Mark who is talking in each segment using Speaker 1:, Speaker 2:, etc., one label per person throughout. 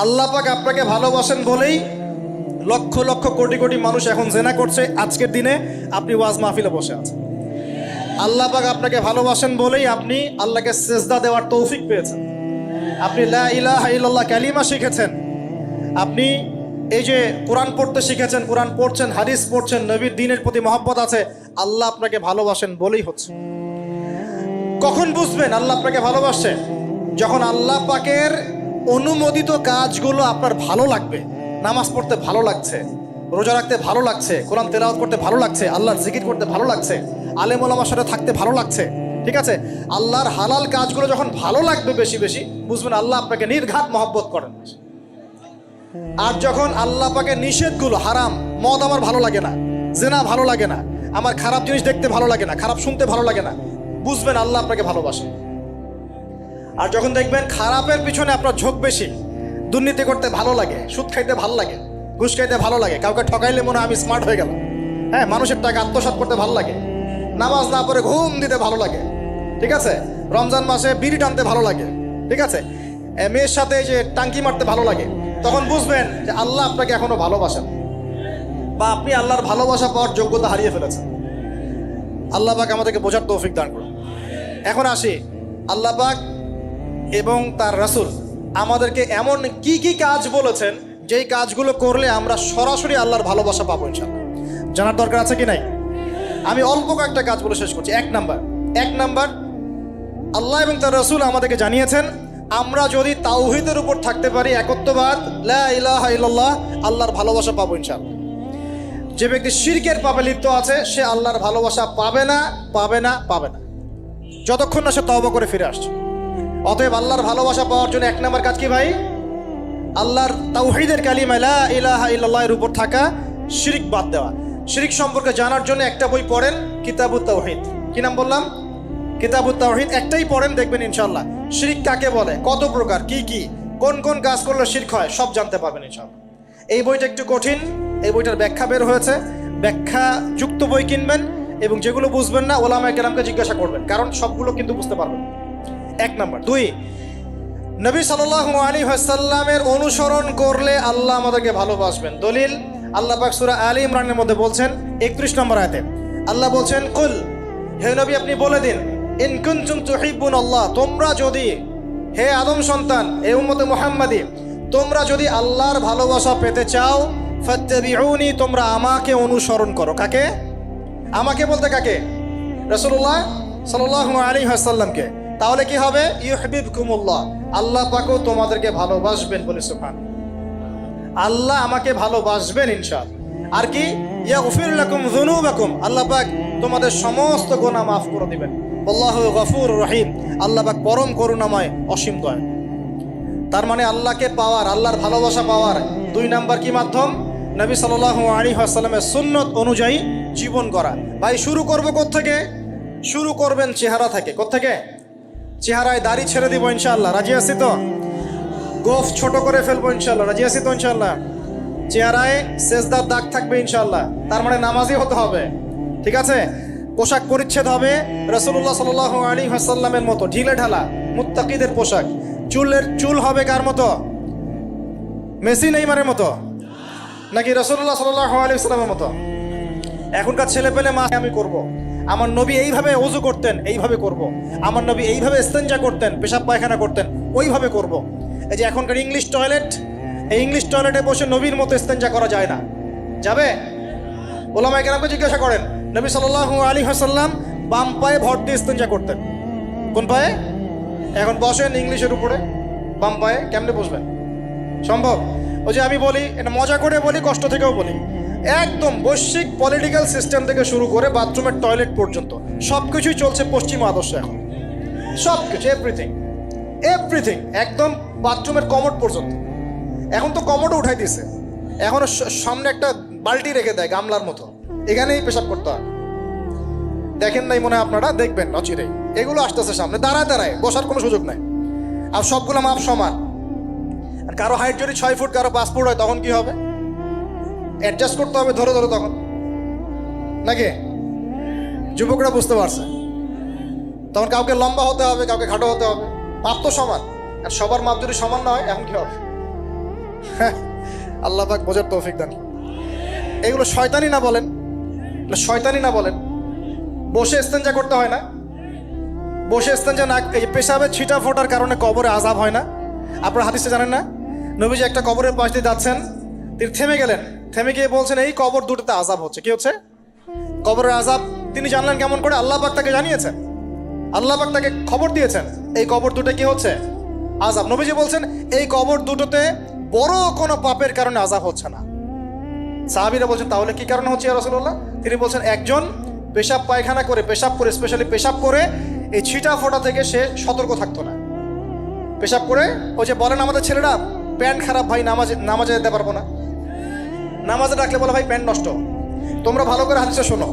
Speaker 1: আল্লাহ পাক আপনাকে ভালোবাসেন বলেই লক্ষ লক্ষ কোটি কোটি মানুষ এখন জেনা করছে। আজকের দিনে আপনি ওয়াজ মাহফিলে বসে আছেন। আল্লাহ পাক আপনাকে ভালোবাসেন বলেই আপনি আল্লাহকে সেজদা দেওয়ার তৌফিক পেয়েছেন। আপনি লা ইলাহা ইল্লাল্লাহ কালিমা শিখেছেন। আপনি এই যে কোরআন পড়তে শিখেছেন, কোরআন পড়ছেন, হাদিস পড়ছেন, নবীর দ্বীনের প্রতি মহব্বত আছে। আল্লাহ আপনাকে ভালোবাসেন বলেই হচ্ছে। কখন বুঝবেন আল্লাহ আপনাকে ভালোবাসে? যখন আল্লাহ পাকের অনুমোদিত কাজগুলো আপনার ভালো লাগবে। নামাজ পড়তে ভালো লাগছে, রোজা রাখতে ভালো লাগছে, কোরআন তেলাওয়াত করতে ভালো লাগছে, আল্লাহর জিকির করতে ভালো লাগছে, আলেম ওলামার সাথে থাকতে ভালো লাগছে। ঠিক আছে, আল্লাহর হালাল কাজগুলো যখন ভালো লাগবে বেশি বেশি, বুঝবেন আল্লাহ আপনাকে নির্ঘাত মহব্বত করেন। আর যখন আল্লাহ পাকের নিষেধগুলো, হারাম, মদ আমার ভালো লাগে না, জেনা ভালো লাগে না, আমার খারাপ জিনিস দেখতে ভালো লাগে না, খারাপ শুনতে ভালো লাগে না, বুঝবেন আল্লাহ আপনাকে ভালোবাসে। আর যখন দেখবেন খারাপের পিছনে আপনার ঝোঁক বেশি, দুর্নীতি করতে ভালো লাগে, সুদ খাইতে ভালো লাগে, ঘুষ খাইতে ভালো লাগে, কাউকে ঠকাইলে মনে হয় আমি স্মার্ট হয়ে গেলাম, হ্যাঁ, মানুষের টাকা আত্মসাৎ করতে ভালো লাগে, নামাজ না পড়ে ঘুম দিতে ভালো লাগে, ঠিক আছে, রমজান মাসে বিড়ি টানতে ভালো লাগে, ঠিক আছে, মেয়ের সাথে যে টাঙ্কি মারতে ভালো লাগে, তখন বুঝবেন যে আল্লাহ আপনাকে এখনো ভালোবাসেন বা আপনি আল্লাহর ভালোবাসা পাওয়ার যোগ্যতা হারিয়ে ফেলেছেন। আল্লাহ পাক আমাদেরকে বোঝার তৌফিক দান করুন। এখন আসি, আল্লাহ পাক এবং তার রাসূল আমাদেরকে এমন কি কি কাজ বলেছেন যেই কাজগুলো করলে আমরা সরাসরি আল্লাহর ভালোবাসা পাবো ইনশাআল্লাহ। জানার দরকার আছে কি নাই? আমি অল্প কয়েকটা কাজ বলে শেষ করছি। এক নাম্বার, আল্লাহ এবং তার রাসূল আমাদেরকে জানিয়েছেন আমরা যদি তাওহীদের উপর থাকতে পারি, একত্ববাদ, লা ইলাহা ইল্লাল্লাহ, আল্লাহর ভালোবাসা পাবো ইনশাআল্লাহ। যে ব্যক্তি শিরকের পাপে লিপ্ত আছে সে আল্লাহর ভালোবাসা পাবে না যতক্ষণ না সে তওবা করে ফিরে আসছে। অতএব আল্লাহর ভালোবাসা পাওয়ার জন্য এক নম্বর কাজ কি ভাই? আল্লাহর তাওহীদের কালিমা লা ইলাহা ইল্লাল্লাহ এর উপর থাকা, শিরক বাদ দেওয়া। শিরক সম্পর্কে জানার জন্য একটা বই পড়েন, কিতাবুত তাওহীদ। কি নাম বললাম? কিতাবুত তাওহীদ। একটাই পড়েন, দেখবেন ইনশাআল্লাহ শিরক কাকে বলে, কত প্রকার, কি কোন কোন কাজ করলে শিরক হয় সব জানতে পারবেন ইনশাআল্লাহ। এই বইটা একটু কঠিন, এই বইটার ব্যাখ্যা বের হয়েছে, ব্যাখ্যা যুক্ত বই কিনবেন এবং যেগুলো বুঝবেন না ওলামায়ে কেরামকে জিজ্ঞাসা করবেন, কারণ সবগুলো কিন্তু বুঝতে পারবেন। এক নাম্বার। দুই, নবী সাল্লাল্লাহু আলাইহি ওয়াসাল্লামের অনুসরণ করলে আল্লাহ আমাদেরকে ভালোবাসবেন। দলিল, আল্লাহ পাক সূরা আলী ইমরানের মধ্যে বলছেন 31 নম্বর আয়াতে আল্লাহ বলছেন, কুল, হে নবী আপনি বলে দিন, ইন কুনতুম তুহিব্বুনাল্লাহ, তোমরা যদি, হে আদম সন্তান, হে উম্মতে মুহাম্মাদি, তোমরা যদি আল্লাহর ভালোবাসা পেতে চাও, ফাত্তাবিউনি, তোমরা আমাকে অনুসরণ করো। কাকে? আমাকে বলতে কাকে? রাসূলুল্লাহ সাল্লাল্লাহু আলাইহি ওয়াসাল্লামকে। তাহলে কি হবে? ইউহিব্বুকুমুল্লাহ, আল্লাহ পাকও তোমাদেরকে ভালোবাসবেন। বলে সুবহানাল্লাহ, আল্লাহ আমাকে ভালোবাসবেন ইনশাআল্লাহ। আর কি? ইয়াগফির লাকুম যুনুবাকুম, আল্লাহ পাক তোমাদের সমস্ত গুনাহ মাফ করে দিবেন। আল্লাহু গফুরুর রহিম, আল্লাহ পাক পরম করুণাময়, অসীম দয়ালু। তার মানে আল্লাহকে পাওয়ার, আল্লাহর ভালোবাসা পাওয়ার দুই নাম্বার কি মাধ্যম? নবী সাল্লাল্লাহু আলাইহি ওয়াসাল্লামের সুন্নত অনুযায়ী জীবন করা। ভাই শুরু করব কোত্থেকে? শুরু করবেন চেহারা থেকে। কোত্থেকে? চেহারায় দাড়ি ছেড়ে দিব ইনশাআল্লাহ, রাজি আছি তো? গোফ ছোট করে ফেলবো ইনশাআল্লাহ, রাজি আছি তো ইনশাআল্লাহ? চেহারায় সেজদার দাগ থাকবে ইনশাআল্লাহ, তার মানে নামাজি হতে হবে, ঠিক আছে? পোশাক পরিচ্ছদ হবে রাসূলুল্লাহ সাল্লাল্লাহু আলাইহি ওয়াসাল্লামের মতো, ঢিলে ঢালা মুত্তাকিদের পোশাক। চুল হবে কার মতো? মেসি নেইমারের মতো নাকি রাসূলুল্লাহ সাল্লাল্লাহু আলাইহি ওয়াসাল্লামের মতো? এখনকার ছেলে পেলে মা আমি করব, আমার নবী এইভাবে ওযু করতেন, এইভাবে করব, আমার নবী এইভাবে ইস্তেনজা করতেন, পেশাব পায়খানা করতেন, ওইভাবে করব। এই যে এখনকার ইংলিশ টয়লেট, এই ইংলিশ টয়লেটে বসে নবীর মতো ইস্তেনজা করা যায় না। যাবে? ওলামায়ে কেরামকে জিজ্ঞাসা করেন, নবী সাল্লাল্লাহু আলাইহি ওয়াসাল্লাম বাম পায়ে ভর দিয়ে ইস্তেনজা করতেন। কোন পায়ে? এখন বসেন ইংলিশের উপরে, বাম পায়ে কেমনে বসবেন? সম্ভব? ওই যে আমি বলি, এটা মজা করে বলি, কষ্ট থেকেও বলি, একদম বৈশ্বিক পলিটিক্যাল সিস্টেম থেকে শুরু করে বাথরুমের টয়লেট পর্যন্ত সবকিছুই চলছে পশ্চিমা আদর্শ। এখন সবকিছু, এভরিথিং, একদম বাথরুমের কমোড পর্যন্ত। এখন তো কমোডও উঠাই দিয়েছে, এখন সামনে একটা বালতি রেখে দেয় গামলার মতো, এখানেই পেশাব করতে হয়। দেখেন নাই মনে হয় আপনারা, দেখবেন অচিরেই এগুলো আসতেছে সামনে, দাঁড়ায় বসার কোনো সুযোগ নাই। আর সবগুলো মাপ সমান। আর কারো হাইট যদি 6 ফুট, কারো 5 ফুট হয়, তখন কি হবে? অ্যাডজাস্ট করতে হবে ধরে তখন, নাকি? যুবকরা বুঝতে পারছে, তখন কাউকে লম্বা হতে হবে, কাউকে খাটো হতে হবে, মাপ তো সমান। আর সবার মাপ যদি সমান না হয় এখন কি হবে? হ্যাঁ, আল্লাহ পাক বোঝার তৌফিক দান। এগুলো শয়তানি না বলেন, শয়তানি না বলেন। বসে ইস্তেঞ্জা করতে হয় না, বসে ইস্তেঞ্জা না, এই পেশাবের ছিটা ফোটার কারণে কবরে আযাব হয় না। আপনারা হাদিসে জানেন না, নবীজি একটা কবরের পাশ দিয়ে যাচ্ছেন, তিনি থেমে গেলেন, থেমে গিয়ে বলছেন এই কবর দুটোতে আযাব হচ্ছে। কি হচ্ছে? কবরের আযাব। তিনি জানলেন কেমন করে? আল্লাহ পাক তাকে জানিয়েছেন, আল্লাহ পাক তাকে খবর দিয়েছেন এই কবর দুটো কি হচ্ছে? আযাব। নবীজি বলছেন এই কবর দুটোতে বড় কোনো পাপের কারণে আযাব হচ্ছে না। সাহাবীরা বলছেন তাহলে কি কারণে হচ্ছে ইয়া রাসূলুল্লাহ? তিনি বলছেন একজন পেশাব পায়খানা করে, পেশাব করে, স্পেশালি পেশাব করে এই ছিটা ফোটা থেকে সে সতর্ক থাকতো না। পেশাব করে ওই যে বলেন আমাদের ছেলেরা, প্যান্ট খারাপ ভাই, নামাজে যেতে পারবো না, নামাজে ডাকলে বলে ভাই প্যান্ট নষ্ট। তোমরা ভালো করে হাদিসে শোনো,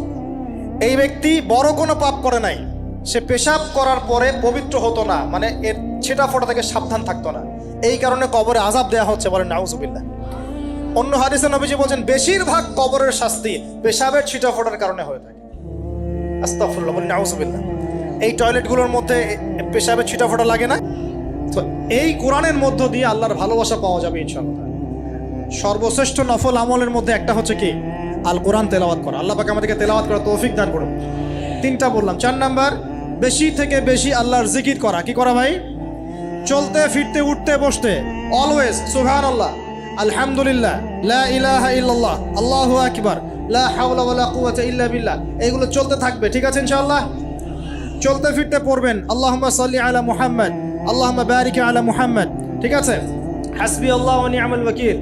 Speaker 1: এই ব্যক্তি বড় কোনো পাপ করে নাই, সে পেশাব করার পরে পবিত্র হতো না, মানে এর ছিটা ফোটা থেকে সাবধান থাকতো না, এই কারণে কবরে আযাব দেওয়া হচ্ছে। বলেন নাউজুবিল্লাহ। অন্য হাদিসে নবীজি বলছেন বেশিরভাগ কবরের শাস্তি পেশাবের ছিটা ফোটার কারণে হয়ে থাকে। আস্তাগফিরুল্লাহ, বলেন নাউজুবিল্লাহ। এই টয়লেটগুলোর মধ্যে পেশাবের ছিটা ফোটা লাগে না? তো এই কোরআনের মধ্য দিয়ে আল্লাহর ভালোবাসা পাওয়া যাবে ইনশাআল্লাহ। সর্বশ্রেষ্ঠ নফল আমলের মধ্যে একটা হচ্ছে কি? আল কোরআন তেলাওয়াত করা। আল্লাহ পাক আমাদেরকে তেলাওয়াত করার তৌফিক দান করুন। 3টা বললাম। 4 নাম্বার, বেশি থেকে বেশি আল্লাহর জিকির করা। কি করা ভাই? চলতে ফিরতে উঠতে বসতে অলওয়েজ সুবহানাল্লাহ, আলহামদুলিল্লাহ, লা ইলাহা ইল্লাল্লাহ, আল্লাহু আকবার, লা হাওলা ওয়ালা কুওয়াতা ইল্লা বিল্লাহ, এগুলো চলতে থাকবে। ঠিক আছে ইনশাআল্লাহ? চলতে ফিরতে পড়বেন আল্লাহুম্মা সাল্লি আলা মুহাম্মদ, আল্লাহুম্মা বারিক আলা মুহাম্মদ। ঠিক আছে? হাসবি আল্লাহু ওয়া নি'মাল ওয়াকিল,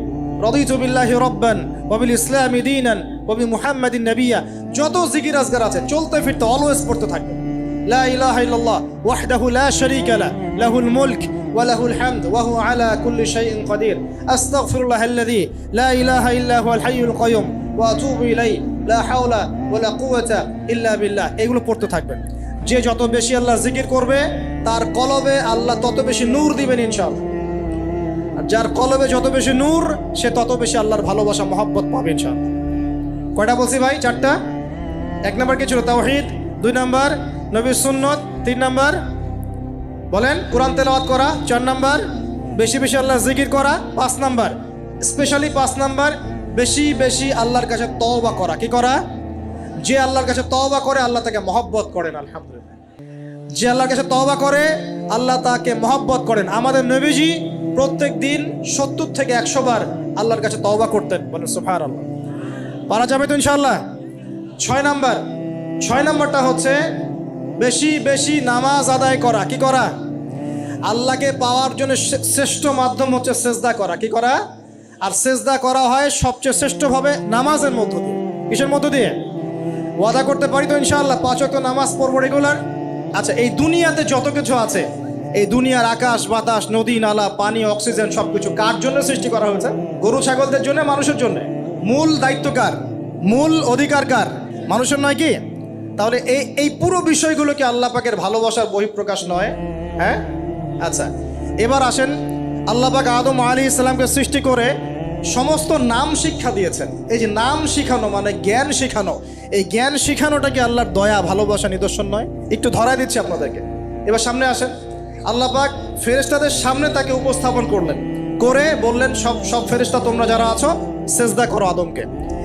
Speaker 1: রাদিতু বিল্লাহি রাব্বান ওয়া বিল ইসলামি দীনান ওয়া বি মুহাম্মাদিন নাবিয়্যা। যত জিকির আজকার আছে চলতে ফিরতে অলওয়েজ পড়তে থাকবে। লা ইলাহা ইল্লাল্লাহ ওয়াহদাহু লা শারীকা লা, লাহুল মুলক ওয়া লাহুল হামদ ওয়া হুয়া আলা কুল্লি শাইইন কাদির। আস্তাগফিরুল্লাহাল্লাযী লা ইলাহা ইল্লা হুয়াল হাইয়ুল কাইয়ুম ওয়া আতুবু ইলাইহি, লা হাওলা ওয়া লা কুওয়াতা ইল্লা বিল্লাহ। এগুলো পড়তে থাকবেন। যে যত বেশি আল্লাহর জিকির করবে তার কলবে আল্লাহ তত বেশি নূর দিবেন ইনশাআল্লাহ। আর যার কলবে যত বেশি নূর সে তত বেশি আল্লাহর ভালোবাসা মহব্বত পাবে ইনশাআল্লাহ। কয়টা বলছি ভাই? 4টা। 1 নাম্বার কি ছিল? তাওহীদ। 2 নাম্বার নবীর সুন্নত। 3 নাম্বার বলেন কোরআন তেলাওয়াত করা। 4 নাম্বার বেশি বেশি আল্লাহর জিকির করা। 5 নাম্বার স্পেশালি 5 নাম্বার বেশি বেশি আল্লাহর কাছে তওবা করা। কি করা? যে আল্লাহর কাছে তওবা করে আল্লাহ তাকে মহব্বত করেন। আলহামদুলিল্লাহ, যে আল্লাহর কাছে তওবা করে আল্লাহ তাকে মহব্বত করেন। আমাদের নবীজি প্রত্যেক দিন 70 থেকে 100 বার আল্লাহর কাছে তওবা করতেন। বলেন সুবহানাল্লাহ। পারা যাবে তো ইনশাআল্লাহ? 6 নাম্বারটা হচ্ছে বেশি বেশি নামাজ আদায় করা। কি করা? আল্লাহকে পাওয়ার জন্য শ্রেষ্ঠ মাধ্যম হচ্ছে সেজদা করা। কি করা? আর সেজদা করা হয় সবচেয়ে শ্রেষ্ঠভাবে নামাজের মধ্য দিয়ে। কিসের মধ্য দিয়ে? ওয়াদা করতে পারি তো ইনশাআল্লাহ 5 ওয়াক্ত নামাজ পড়বো রেগুলার। আচ্ছা, এই দুনিয়াতে যত কিছু আছে, এই দুনিয়ার আকাশ বাতাস, নদী নালা, পানি, অক্সিজেন সবকিছু কার জন্য সৃষ্টি করা হয়েছে? গরু ছাগলদের জন্য, মানুষের জন্য। মূল দায়িত্ব কার? মূল অধিকার কার? মানুষের নয় কি? তাহলে এই পুরো বিষয়গুলো কি আল্লাহ পাকের ভালোবাসার বহিঃপ্রকাশ নয়? হ্যাঁ। আচ্ছা, এবার আসেন, আল্লাহ পাক আদম আলাইহিস সালামকে সৃষ্টি করে সমস্ত নাম শিক্ষা দিয়েছেন। এই যে নাম শিখানো মানে জ্ঞান শিখানো, এই জ্ঞান শিখানোটা কি আল্লাহর দয়া ভালোবাসা নিদর্শন নয়? একটু ধরায় দিচ্ছি আপনাদেরকে। এবার সামনে আসেন, আল্লাহ পাক ফেরেশতাদের সামনে তাকে উপস্থাপন করলেন, করে বললেন সব ফেরেশতা তোমরা যারা আছো সেজদা করো আদমকে।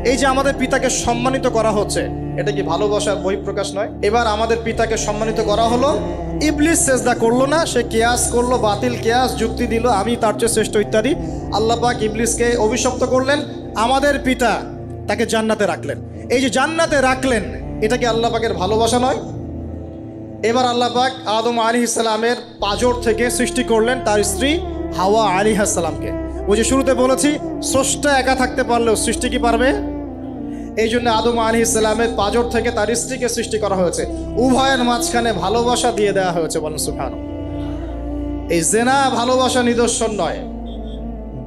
Speaker 1: এই যে আমাদের পিতাকে সম্মানিত করা হচ্ছে, এটা কি ভালোবাসার বহিঃপ্রকাশ নয়? এবার আমাদের পিতাকে সম্মানিত করা হলো, ইবলিস সেজদা করলো না, সে কিয়াস করলো, বাতিল কিয়াস যুক্তি দিল আমি তার চেয়ে শ্রেষ্ঠ ইত্যাদি। আল্লাহ পাক ইবলিসকে অভিশপ্ত করলেন, আমাদের পিতা তাকে জান্নাতে রাখলেন। এই যে জান্নাতে রাখলেন, এটা কি আল্লাহ পাকের ভালোবাসা নয়? এবার আল্লাহ পাক আদম আলাইহিস সালামের পাঁজর থেকে সৃষ্টি করলেন তার স্ত্রী হাওয়া আলাইহিস সালামকে। ওই যে শুরুতে বলেছি স্রষ্টা একা থাকতে পারলেও সৃষ্টি কি পারবে? এই জন্য আদম আলাইহিস সালামের পাঁজর থেকে তার স্ত্রীকে সৃষ্টি করা হয়েছে। উভয়ের মাঝখানে ভালোবাসা দিয়ে দেওয়া হয়েছে। বলেন সুবহানাল্লাহ। এই জেনা ভালোবাসা নিদর্শন নয়,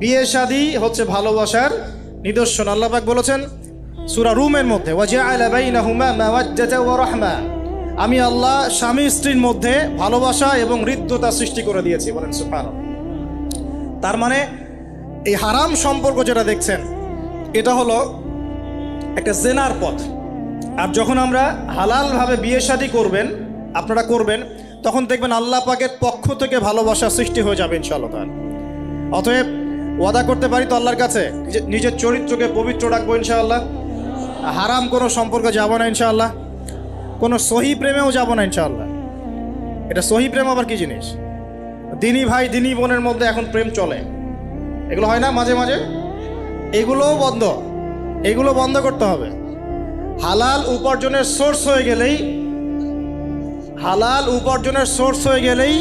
Speaker 1: বিয়ে শাদী হচ্ছে ভালোবাসার নিদর্শন। আল্লাহ পাক বলেছেন সূরা রুমের মধ্যে, ওয়াজআলা বাইনাহুমা মাওয়াজ্জাতা ওয়া রাহমা, আমি আল্লাহ স্বামী স্ত্রীর মধ্যে ভালোবাসা এবং হৃদ্যতা সৃষ্টি করে দিয়েছি। বলেন সুবহানাল্লাহ। তার মানে এই হারাম সম্পর্ক যেটা দেখছেন এটা হলো একটা জেনার পথ। আর যখন আমরা হালালভাবে বিয়ে শাদী করবেন, আপনারা করবেন, তখন দেখবেন আল্লাহ পাকের পক্ষ থেকে ভালোবাসা সৃষ্টি হয়ে যাবে ইনশাআল্লাহ। অতএব ওয়াদা করতে পারি তো আল্লাহর কাছে নিজের চরিত্রকে পবিত্র রাখবো ইনশাআল্লাহ, হারাম কোনো সম্পর্কে যাব না ইনশাআল্লাহ, কোনো সহি প্রেমেও যাব না ইনশাআল্লাহ। এটা সহি প্রেম আবার কি জিনিস? দিনী ভাই দিনী বোনের মধ্যে এখন প্রেম চলে, এগুলো হয় না মাঝে মাঝে, এগুলোও বন্ধ, এগুলো বন্ধ করতে হবে। হালাল উপার্জনের সোর্স হয়ে গেলেই, হালাল উপার্জনের সোর্স হয়ে গেলেই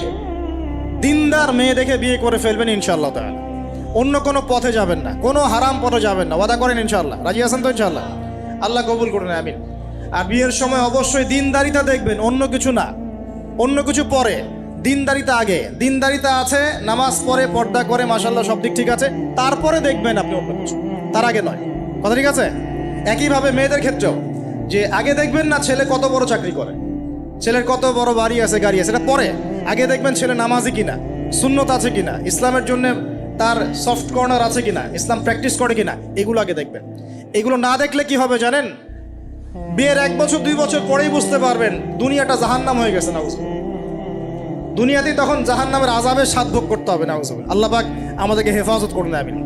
Speaker 1: দিনদার মেয়ে দেখে বিয়ে করে ফেলবেন ইনশাআল্লাহ তাআলা। অন্য কোনো পথে যাবেন না, কোনো হারাম পথে যাবেন না, ওয়াদা করেন ইনশাআল্লাহ। রাজি আছেন তো ইনশাআল্লাহ? আল্লাহ কবুল করুন, আমিন। আর বিয়ের সময় অবশ্যই দিনদারিতা দেখবেন, অন্য কিছু না, অন্য কিছু পরে, দিনদারিতা আগে। দিনদারিতা আছে, নামাজ পড়ে, পর্দা করে, মাশাআল্লাহ সব দিক ঠিক আছে, তারপরে দেখবেন আপনি অন্য কিছু, তার আগে নয়। কথা ঠিক আছে? একইভাবে মেয়েদের ক্ষেত্রেও, যে আগে দেখবেন না ছেলে কত বড় চাকরি করে, ছেলের কত বড় বাড়ি আছে, গাড়ি আছে, এটা পরে। আগে দেখবেন ছেলে নামাজি কিনা, সুন্নত আছে কিনা, ইসলামের জন্য তার সফট কর্নার আছে কিনা, ইসলাম প্র্যাকটিস করে কিনা, এগুলো আগে দেখবেন। এগুলো না দেখলে কি হবে জানেন? বিয়ের 1 বছর 2 বছর পরেই বুঝতে পারবেন দুনিয়াটা জাহান্নাম হয়ে গেছে। নাউজুবিল্লাহ, দুনিয়াতেই তখন জাহান্নামের আযাবের স্বাদ ভোগ করতে হবে। নাউজুবিল্লাহ, আল্লাহ পাক আমাদেরকে হেফাজত করুন, আমিন।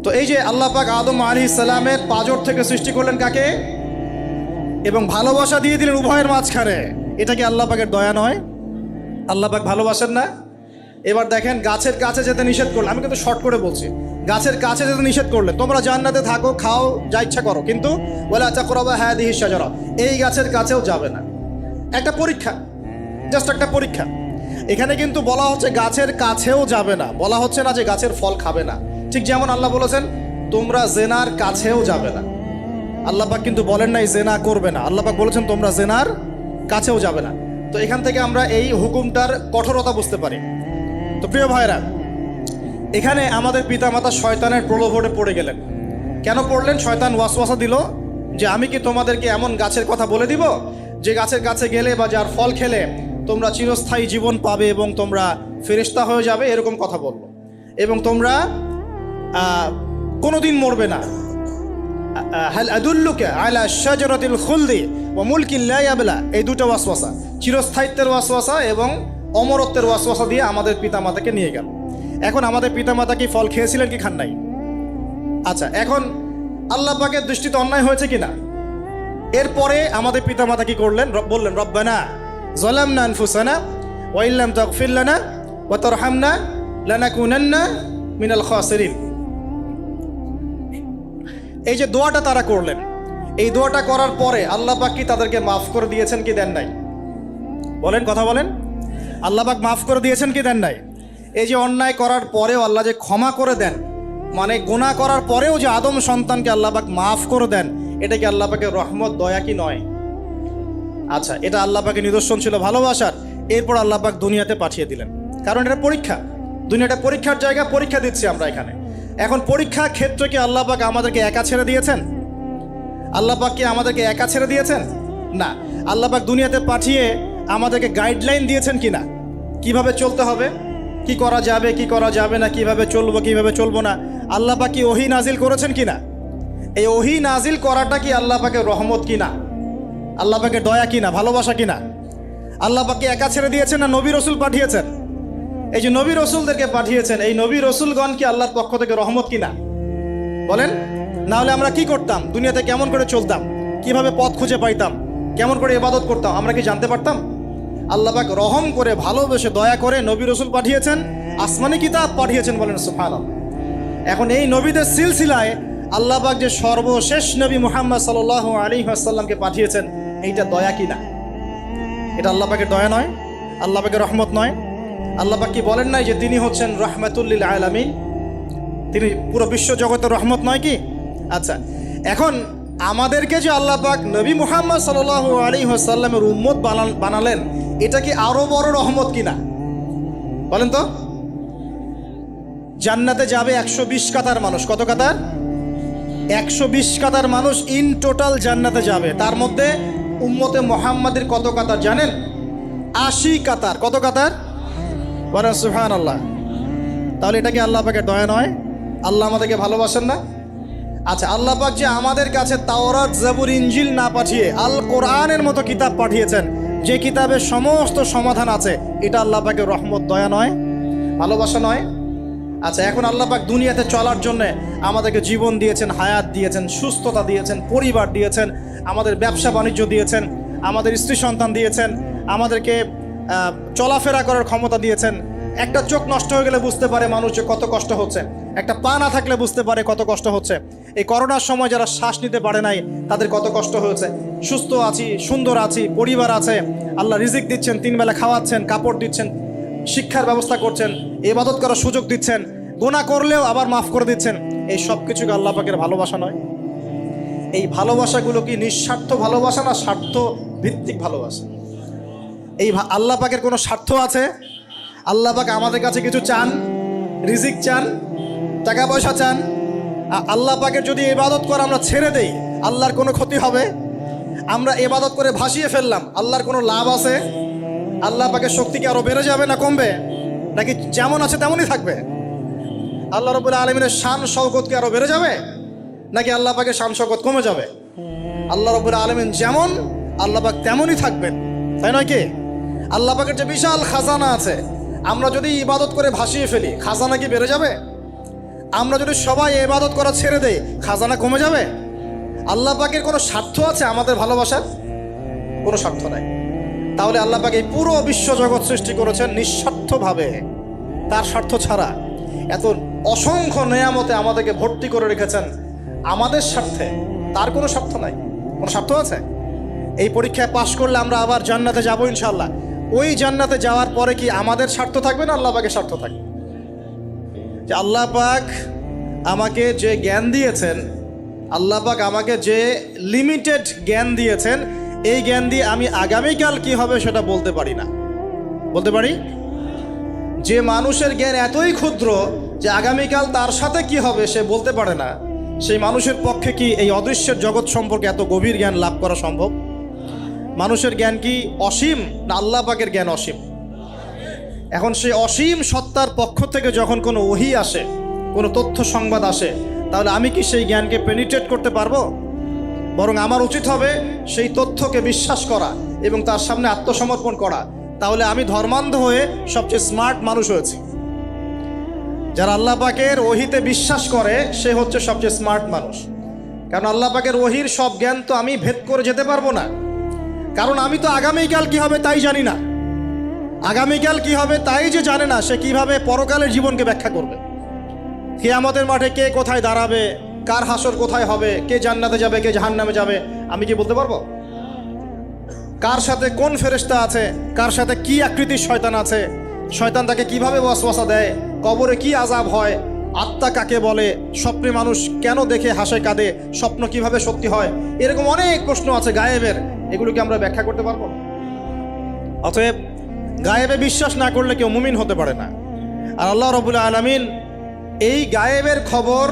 Speaker 1: তো এই যে আল্লাহ পাক আদম আলাইহিস সালামের পাঁজর থেকে সৃষ্টি করলেন কাকে, এবং ভালোবাসা দিয়ে দিলেন উভয়ের মাঝখানে, এটা কি আল্লাহ পাকের দয়া নয়? আল্লাহ পাক ভালোবাসেন না? এবার দেখেন, গাছের কাছে যেতে নিষেধ করলেন, আমি কিন্তু শর্ট করে বলছি, গাছের কাছে যেতে নিষেধ করলেন, তোমরা জান্নাতে থাকো, খাও, যা ইচ্ছা করো, কিন্তু ওয়ালা তাকরাবা হাদিহি শাজারা, এই গাছের কাছেও যাবে না। একটা পরীক্ষা, জাস্ট একটা পরীক্ষা। এখানে কিন্তু বলা হচ্ছে গাছের কাছেও যাবে না, বলা হচ্ছে না যে গাছের ফল খাবে না। ঠিক যেমন আল্লাহ বলেছেন তোমরা জেনার কাছেও যাবে না, আল্লাহ পাক কিন্তু বলেন নাই জেনা করবে না, আল্লাহ পাক বলেছেন তোমরা জেনার কাছেও যাবে না। তো এখান থেকে আমরা এই হুকুমটার কঠোরতা বুঝতে পারি। তো প্রিয় ভাইরা, এখানে আমাদের পিতামাতা শয়তানের প্রলোভনে পড়ে গেলেন। কেন পড়লেন? শয়তান ওয়াসওয়াসা দিল যে আমি কি তোমাদেরকে এমন গাছের কথা বলে দিব যে গাছের কাছে গেলে বা যার ফল খেলে তোমরা চিরস্থায়ী জীবন পাবে এবং তোমরা ফেরেশতা হয়ে যাবে, এরকম কথা বলল, এবং তোমরা কোনোদিন মরবে না। হাল আদুল্লুকা আলা শাজারাতিল খুলদি ওয়া মুলকিন লা ইয়াবলা, এই দুটো ওয়াসওয়াসা, চিরস্থায়িত্বের ওয়াসওয়াসা এবং অমরত্বের ওয়াসওয়াসা দিয়ে আমাদের পিতামাতাকে নিয়ে গেল। এখন আমাদের পিতামাতা কি ফল খেয়েছিলেন কি খান নাই? আচ্ছা, এখন আল্লাহ পাকের দৃষ্টিতে অন্যায় হয়েছে কিনা? এরপরে আমাদের পিতামাতা কি করলেন? বললেন রব্বানা যালামনা আনফুসানা ওয়া ইল্লাম তাগফির লানা ওয়া তারহামনা লানাকুনান্না মিনাল খাসিরিন। এই যে দোয়াটা তারা করলেন, এই দোয়াটা করার পরে আল্লাহ পাক কি তাদেরকে মাফ করে দিয়েছেন কি দেন নাই? বলেন, কথা বলেন। আল্লাহ পাক মাফ করে দিয়েছেন কি দেন নাই? এই যে অন্যায় করার পরেও আল্লাহ যে ক্ষমা করে দেন, মানে গুনাহ করার পরেও যে আদম সন্তানকে আল্লাহ পাক মাফ করে দেন, এটা কি আল্লাহ পাকের রহমত, দয়া কি নয়? আচ্ছা, এটা আল্লাহ পাকের নিদর্শন ছিল ভালোবাসার। এরপর আল্লাহ পাক দুনিয়াতে পাঠিয়ে দিলেন, কারণ এটা পরীক্ষা, দুনিয়াটা পরীক্ষার জায়গা, পরীক্ষা দিচ্ছি আমরা এখানে। এখন পরীক্ষা ক্ষেত্রে কি আল্লাহ পাক আমাদেরকে একা ছেড়ে দিয়েছেন? আল্লাহ পাক কি আমাদেরকে একা ছেড়ে দিয়েছেন? না, আল্লাহ পাক দুনিয়াতে পাঠিয়ে আমাদেরকে গাইডলাইন দিয়েছেন কিনা, কিভাবে চলতে হবে, কি করা যাবে কি করা যাবে না, কিভাবে চলবো কিভাবে চলবো না। আল্লাহ পাক কি ওহী নাজিল করেছেন কিনা? এই ওহী নাজিল করাটা কি আল্লাহ পাকের রহমত কিনা, আল্লাহ পাকের দয়া কিনা, ভালোবাসা কিনা? আল্লাহ পাক কি একা ছেড়ে দিয়েছেন না নবী রসুল পাঠিয়েছেন? এই যে নবী রসুলদেরকে পাঠিয়েছেন, এই নবী রসুলগণ কি আল্লাহর পক্ষ থেকে রহমত কিনা? বলেন, না হলে আমরা কি করতাম? দুনিয়াতে কেমন করে চলতাম, কিভাবে পথ খুঁজে পাইতাম, কেমন করে ইবাদত করতাম, আমরা কি জানতে পারতাম? আল্লাহ পাক রহম করে, ভালোবেসে, দয়া করে নবী রসুল পাঠিয়েছেন, আসমানি কিতাব পাঠিয়েছেন। বলেন সুবহানাল্লাহ। এখন এই নবীদের সিলসিলায় আল্লাহ পাক যে সর্বশেষ নবী মুহাম্মদ সাল্লাল্লাহু আলাইহি ওয়াসাল্লামকে পাঠিয়েছেন, এইটা দয়া কিনা? এটা আল্লাহ পাকের দয়া নয়? আল্লাহ পাকের রহমত নয়? আল্লাহ পাক কি বলেন নাই যে তিনি হচ্ছেন রাহমাতুল লিল আলামিন, তিনি পুরো বিশ্ব জগতের রহমত নয় কি? আচ্ছা, এখন আমাদেরকে যে আল্লাহ পাক নবী মুহাম্মদ সাল্লাল্লাহু আলাইহি ওয়াসাল্লামের উম্মত বানালেন, এটা কি আরো বড় রহমত কিনা? বলেন তো। জান্নাতে যাবে 120 কাতার মানুষ। কত কাতার? 120 কাতার মানুষ ইন টোটাল জান্নাতে যাবে। তার মধ্যে উম্মতে মুহাম্মাদের কত কাতার জানেন? 80 কাতার। কত কাতার? বলেন সুবহানাল্লাহ। তাহলে এটা কি আল্লাহ পাকের দয়া নয়? আল্লাহ আমাদেরকে ভালোবাসেন না? আচ্ছা, আল্লাহ পাক যে আমাদের কাছে তাওরাত, জাবুর, ইনজিল না পাঠিয়ে আল কোরআনের মতো কিতাব পাঠিয়েছেন, যে কিতাবের সমস্ত সমাধান আছে, এটা আল্লাহ পাকের রহমত, দয়া নয়, ভালোবাসা নয়? আচ্ছা, এখন আল্লাহ পাক দুনিয়াতে চলার জন্য আমাদেরকে জীবন দিয়েছেন, হায়াত দিয়েছেন, সুস্থতা দিয়েছেন, পরিবার দিয়েছেন, আমাদের ব্যবসা বাণিজ্য দিয়েছেন, আমাদের স্ত্রী সন্তান দিয়েছেন, আমাদেরকে চলাফেরা করার ক্ষমতা দিয়েছেন। একটা চোখ নষ্ট হয়ে গেলে বুঝতে পারে মানুষ যে কত কষ্ট হচ্ছে, একটা পা না থাকলে বুঝতে পারে কত কষ্ট হচ্ছে। এই করোনার সময় যারা শ্বাস নিতে পারে নাই তাদের কত কষ্ট হয়েছে। সুস্থ আছি, সুন্দর আছি, পরিবার আছে, আল্লাহ রিজিক দিচ্ছেন, 3 বেলা খাওয়াচ্ছেন, কাপড় দিচ্ছেন, শিক্ষার ব্যবস্থা করছেন, ইবাদত করার সুযোগ দিচ্ছেন, গুনাহ করলেও আবার মাফ করে দিচ্ছেন। এই সব কিছুকে আল্লাহ পাকের ভালোবাসা নয়? এই ভালোবাসাগুলো কি নিঃস্বার্থ ভালোবাসা না স্বার্থ ভিত্তিক ভালোবাসা? এই আল্লাহ পাকের কোনো স্বার্থ আছে? আল্লাহ পাক আমাদের কাছে কিছু চান? রিজিক চান? টাকা পয়সা চান? আল্লাহ পাকের যদি ইবাদত করে আমরা ছেড়ে দেই, আল্লাহর কোনো ক্ষতি হবে? আমরা ইবাদত করে ভাসিয়ে ফেললাম, আল্লাহর কোনো লাভ আছে? আল্লাহ পাকের শক্তি কি আরো বেড়ে যাবে না কমবে, নাকি যেমন আছে তেমনই থাকবে? আল্লাহ রাব্বুল আলামিনের শান শওকত কি আরো বেড়ে যাবে, নাকি আল্লাহ পাকের শান শওকত কমে যাবে? আল্লাহ রাব্বুল আলামিন যেমন, আল্লাহ পাক তেমনই থাকবেন, তাই নয় কি? আল্লাহ পাকের যে বিশাল খাজানা আছে, আমরা যদি ইবাদত করে ভাসিয়ে ফেলি, খাজানা কি বেড়ে যাবে? আমরা যদি সবাই ইবাদত করা ছেড়ে দেই, খাজানা কমে যাবে? আল্লাহ পাকের কোনো স্বার্থ আছে আমাদের ভালোবাসার? কোনো স্বার্থ নাই। তাহলে আল্লাহ পাক এই পুরো বিশ্বজগৎ সৃষ্টি করেছেন নিঃস্বার্থভাবে, তার স্বার্থ ছাড়া। এত অসংখ্য নেয়ামতে আমাদেরকে ভর্তি করে রেখেছেন আমাদের স্বার্থে, তার কোনো স্বার্থ নাই। কোনো স্বার্থ আছে? এই পরীক্ষায় পাশ করলে আমরা আবার জান্নাতে যাবো ইনশাআল্লাহ। ওই জান্নাতে যাওয়ার পরে কি আমাদের স্বার্থ থাকবে না আল্লাহ পাকের স্বার্থ থাকবে? যে আল্লাহ পাক আমাকে যে জ্ঞান দিয়েছেন, আল্লাহ পাক আমাকে যে লিমিটেড জ্ঞান দিয়েছেন, এই জ্ঞান দিয়ে আমি আগামীকাল কি হবে সেটা বলতে পারি না। বলতে পারি? যে মানুষের জ্ঞান এতই ক্ষুদ্র যে আগামীকাল তার সাথে কি হবে সে বলতে পারে না, সেই মানুষের পক্ষে কি এই অদৃশ্যের জগৎ সম্পর্কে এত গভীর জ্ঞান লাভ করা সম্ভব? মানুষের জ্ঞান কি অসীম না আল্লাহ পাকের জ্ঞান অসীম? এখন সেই অসীম সত্তার পক্ষ থেকে যখন কোনো ওহী আসে, কোনো তথ্য সংবাদ আসে, তাহলে আমি কি সেই জ্ঞানকে পেনিট্রেট করতে পারবো? বরং আমার উচিত হবে সেই তথ্যকে বিশ্বাস করা এবং তার সামনে আত্মসমর্পণ করা। তাহলে আমি ধর্মান্ধ হয়ে সবচেয়ে স্মার্ট মানুষ হয়েছি। যারা আল্লাহ পাকের ওহীতে বিশ্বাস করে সে হচ্ছে সবচেয়ে স্মার্ট মানুষ। কারণ আল্লাহ পাকের ওহীর সব জ্ঞান তো আমি ভেদ করে যেতে পারবো না, কারণ আমি তো আগামীকাল কি হবে তাই জানি না। আগামীকাল কি হবে তাই যে জানে না, সে কিভাবে পরকালের জীবনকে ব্যাখ্যা করবে? কিয়ামতের মাঠে কে কোথায় দাঁড়াবে, কার হাসর কোথায় হবে, কে জান্নাতে যাবে, কে জাহান্নামে যাবে, আমি কি বলতে পারবো? কার সাথে কোন ফেরেশতা আছে, কার সাথে কি আকৃতির শয়তান আছে, শয়তান তাকে কিভাবে ওয়াসওয়াসা দেয়, কবরে কি আযাব হয়, আত্মা কাকে বলে, স্বপ্নে মানুষ কেন দেখে হাসে কাঁদে, স্বপ্ন কিভাবে সত্যি হয়, এরকম অনেক প্রশ্ন আছে গায়েবের। এগুলোকে আমরা ব্যাখ্যা করতে পারবো? অতএব গায়েবে বিশ্বাস না করলে কেউ মুমিন হতে পারে না। আর আল্লাহ রাব্বুল আলামিন এই গায়েবের খবর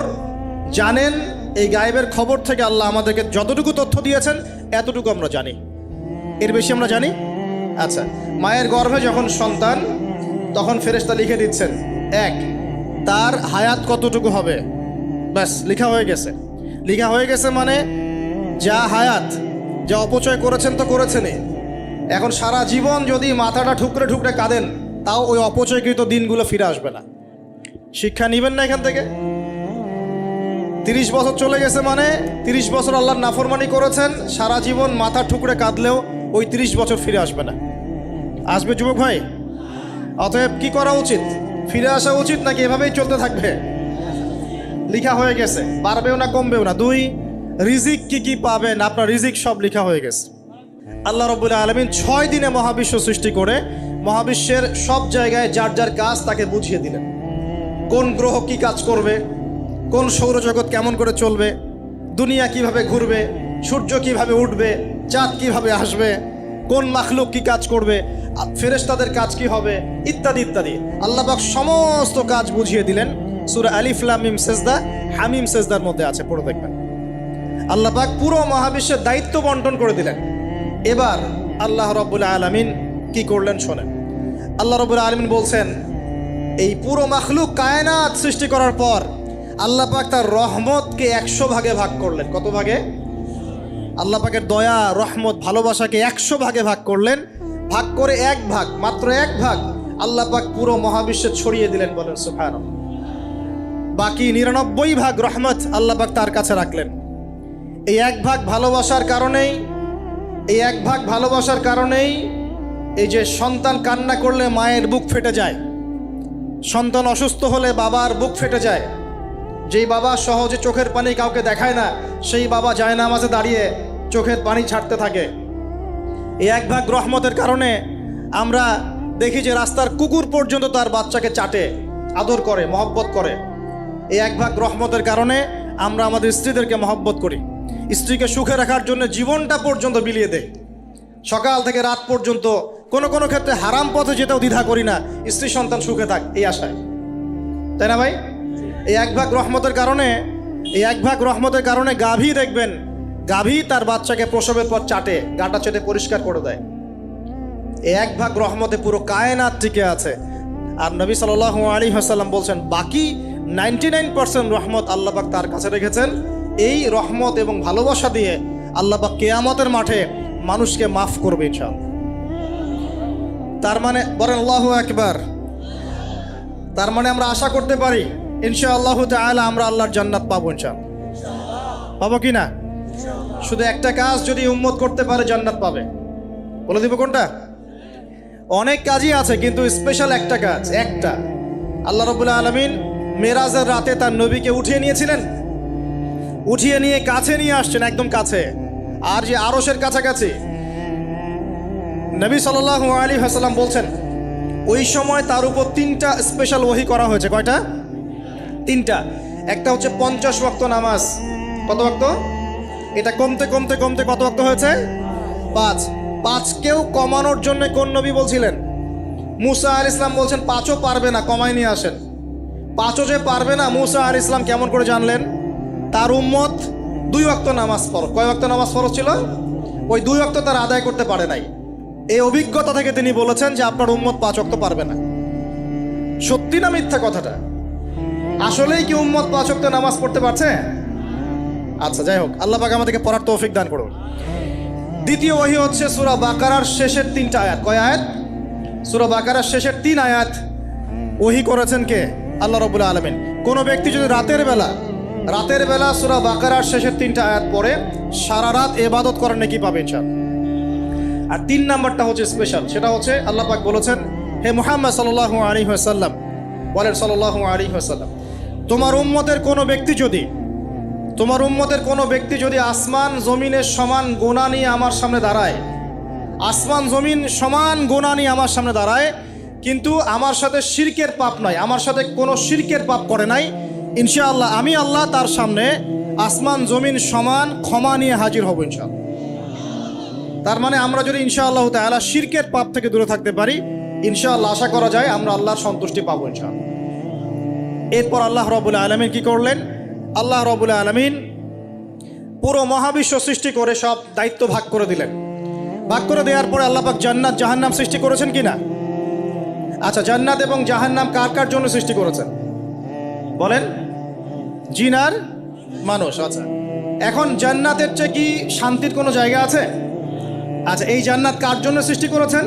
Speaker 1: জানেন। এই গায়েবের খবর থেকে আল্লাহ আমাদেরকে যতটুকু তথ্য দিয়েছেন এতটুকু আমরা জানি, এর বেশি আমরা জানি? আচ্ছা, মায়ের গর্ভে যখন সন্তান, তখন ফেরেশতা লিখে দিচ্ছেন, এক, তার হায়াত কতটুকু হবে, ব্যাস লেখা হয়ে গেছে। লেখা হয়ে গেছে মানে যা হায়াত, যা অপচয় করেছেন তো করেছেনই। এখন সারা জীবন যদি মাথাটা ঠুকরে ঠুকরে কাঁদেন, তাও ওই অপচয়কৃত দিনগুলো ফিরে আসবে না। শিক্ষা নেবেন না এখান থেকে? 30 বছর চলে গেছে মানে 30 বছর আল্লাহর নাফরমানি করেছেন, সারা জীবন মাথা ঠুকরে কাঁদলেও ওই 30 বছর ফিরে আসবে না। আসবে যুবক ভাই? অতএব কি করা উচিত? ফিরে আসা উচিত নাকি এভাবেই চলতে থাকবে? লিখা হয়ে গেছে, বাড়বেও না কমবেও না। 2, রিজিক কি কি পাবেন, আপনার রিজিক সব লিখা হয়ে গেছে। আল্লাহ রাব্বুল আলামিন 6 দিনে মহাবিশ্ব সৃষ্টি করে মহাবিশ্বের সব জায়গায় যার যার কাজ তাকে বুঝিয়ে দিলেন। কোন গ্রহ কি কাজ করবে, কোন সৌরজগৎ কেমন করে চলবে, দুনিয়া কিভাবে ঘুরবে, সূর্য কিভাবে উঠবে, চাঁদ কিভাবে আসবে, কোন মাখলুক কি কাজ করবে, ফেরেশতাদের কাজ কি হবে, ইত্যাদি ইত্যাদি। আল্লাহ পাক সমস্ত কাজ বুঝিয়ে দিলেন। সূরা আলিফ লাম মিম সেজদা, হামিম সেজদার মধ্যে আছে, পড়ে দেখবেন। আল্লাহ পাক পুরো মহাবিশ্বের দায়িত্ব বন্টন করে দিলেন। এবার আল্লাহ রাব্বুল আলামিন কি করলেন শোনেন। আল্লাহ রাব্বুল আলামিন বলছেন, এই পুরো মাখলুক কায়নাত সৃষ্টি করার পর আল্লাহ পাক তার রহমতকে 100 ভাগে ভাগ করলেন। কত ভাগে? আল্লাহ পাকের দয়া, রহমত, ভালোবাসাকে 100 ভাগে ভাগ করলেন। ভাগ করে 1 ভাগ, মাত্র 1 ভাগ আল্লাহ পাক পুরো মহাবিশ্বে ছড়িয়ে দিলেন। বলেন সুবহানাল্লাহ। বাকি 99 ভাগ রহমত আল্লাহ পাক তার কাছে রাখলেন। এই 1 ভাগ ভালোবাসার কারণেই এই যে সন্তান কান্না করলে মায়ের বুক ফেটে যায়, সন্তান অসুস্থ হলে বাবার বুক ফেটে যায়। যেই বাবা সহজে চোখের পানি কাউকে দেখায় না, সেই বাবা জায়নামাজে দাঁড়িয়ে চোখের পানি ছাড়তে থাকে। এই 1 ভাগ রহমতের কারণে আমরা দেখি যে রাস্তার কুকুর পর্যন্ত তার বাচ্চাকে চাটে, আদর করে, মহব্বত করে। এই 1 ভাগ রহমতের কারণে আমরা আমাদের স্ত্রীদেরকে মহব্বত করি, স্ত্রীকে সুখে রাখার জন্য জীবনটা পর্যন্ত বিলিয়ে দেয়। সকাল থেকে রাত পর্যন্ত কোনো কোনো ক্ষেত্রে হারাম পথে যেতেও দ্বিধা করি না, স্ত্রী সন্তান সুখে থাক এই আশায়, তাই না ভাই? এই 1 ভাগ রহমতের কারণে গাভী দেখবেন, গাভী তার বাচ্চাকে প্রসবের পর চাটে, গাটা চেটে পরিষ্কার করে দেয়। এই 1 ভাগ রহমতে পুরো কায়নাত টিকে আছে। আর নবী সাল্লাল্লাহু আলাইহি ওয়াসাল্লাম বলছেন বাকি 99% রহমত আল্লাহ পাক তার কাছে রেখেছেন। এই রহমত এবং ভালোবাসা দিয়ে আল্লাহ পাক কিয়ামতের মাঠে মানুষকে মাফ করবে ইনশাআল্লাহ। তার মানে বলেন আল্লাহু আকবার। তার মানে আমরা আশা করতে পারি ইনশাআল্লাহু তাআলা আমরা আল্লাহর জান্নাত পাবো ইনশাআল্লাহ। পাবো কি না? শুধু একটা কাজ যদি উম্মত করতে পারে জান্নাত পাবে। বলে দিব কোনটা? অনেক কাজই আছে কিন্তু স্পেশাল একটা কাজ, একটা। আল্লাহ রাব্বুল আলামিন মেরাজের রাতে তার নবীকে উঠিয়ে নিয়েছিলেন, উঠিয়ে নিয়ে কাছে নিয়ে আসছেন, একদম কাছে। আর যে আরশের কাছাকাছি, নবী সাল্লাল্লাহু আলাইহি ওয়াসাল্লাম বলছেন ওই সময় তার উপর 3টা স্পেশাল ওহী করা হয়েছে। কয়টা? 3টা। একটা হচ্ছে 50 ওয়াক্ত নামাজ। কত ওয়াক্ত? এটা কমতে কমতে কমতে কত ওয়াক্ত হয়েছে? 5। 5কেও কমানোর জন্য কোন নবী বলছিলেন? মুসা আলাইহিস সালাম বলছেন 5ও পারবে না, কমাই নিয়ে আসেন। 5ও যে পারবে না, মুসা আলাইহিস সালাম কেমন করে জানলেন? তার উম্মত 2 ওয়াক্ত নামাজ ফরজ। কয় ওয়াক্ত নামাজ ফরজ ছিল? ওই 2 ওয়াক্ত তার আদায় করতে পারে নাই। এই অভিজ্ঞতা থেকে তিনি বলেছেন যে আপনার উম্মত 5 ওয়াক্ত পারবে না। সত্যি না মিথ্যা কথাটা? আসলেই কি উম্মত 5 ওয়াক্ত নামাজ পড়তে পারছে? আচ্ছা, যাই হোক, আল্লাহ পাক আমাদেরকে পড়ার তৌফিক দান করুন। দ্বিতীয় ওহী হচ্ছে সূরা বাকারার শেষের 3টা আয়াত। কয় আয়াত? সূরা বাকারার শেষের 3 আয়াত ওহী করেছেন কে? আল্লাহ রাব্বুল আলামিন। কোনো ব্যক্তি যদি রাতের বেলা সূরা বাকারার শেষের 3টা আয়াত পড়ে সারা রাত ইবাদত করার নেকি পাবে ইনশাআল্লাহ। আর 3 নাম্বারটা হচ্ছে স্পেশাল, সেটা হচ্ছে আল্লাহ পাক বলেছেন, হে মুহাম্মদ সাল্লাল্লাহু আলাইহি ওয়াসাল্লাম, বলেন সাল্লাল্লাহু আলাইহি ওয়াসাল্লাম, তোমার উম্মতের কোনো ব্যক্তি যদি আসমান জমিনের সমান গুনাহ নিয়ে আমার সামনে দাঁড়ায়, আসমান জমিন সমান গুনাহ নিয়ে আমার সামনে দাঁড়ায়, কিন্তু আমার সাথে শিরকের পাপ নাই, আমার সাথে কোনো শিরকের পাপ করে নাই, ইনশাআল্লাহ আমি আল্লাহ তার সামনে আসমান জমিন সমান ক্ষমা নিয়ে হাজির হব ইনশাআল্লাহ। তার মানে আমরা যদি ইনশাআল্লাহ তাআলা শিরকের পাপ থেকে দূরে থাকতে পারি, ইনশাআল্লাহ আশা করা যায় আমরা আল্লাহর সন্তুষ্টি পাবো ইনশাআল্লাহ। এরপর আল্লাহ রাব্বুল আলামিন কি করলেন? আল্লাহ রাব্বুল আলামিন পুরো মহাবিশ্ব সৃষ্টি করে সব দায়িত্ব ভাগ করে দিলেন। ভাগ করে দেওয়ার পরে আল্লাহ পাক জান্নাত জাহান্নাম সৃষ্টি করেছেন কিনা? আচ্ছা, জান্নাত এবং জাহান্নাম কার কার জন্য সৃষ্টি করেছেন বলেন? জিন আর মানুষ। আচ্ছা, এখন জান্নাতের চেয়ে কি শান্তির কোনো জায়গা আছে? আচ্ছা, এই জান্নাত কার জন্য সৃষ্টি করেছেন?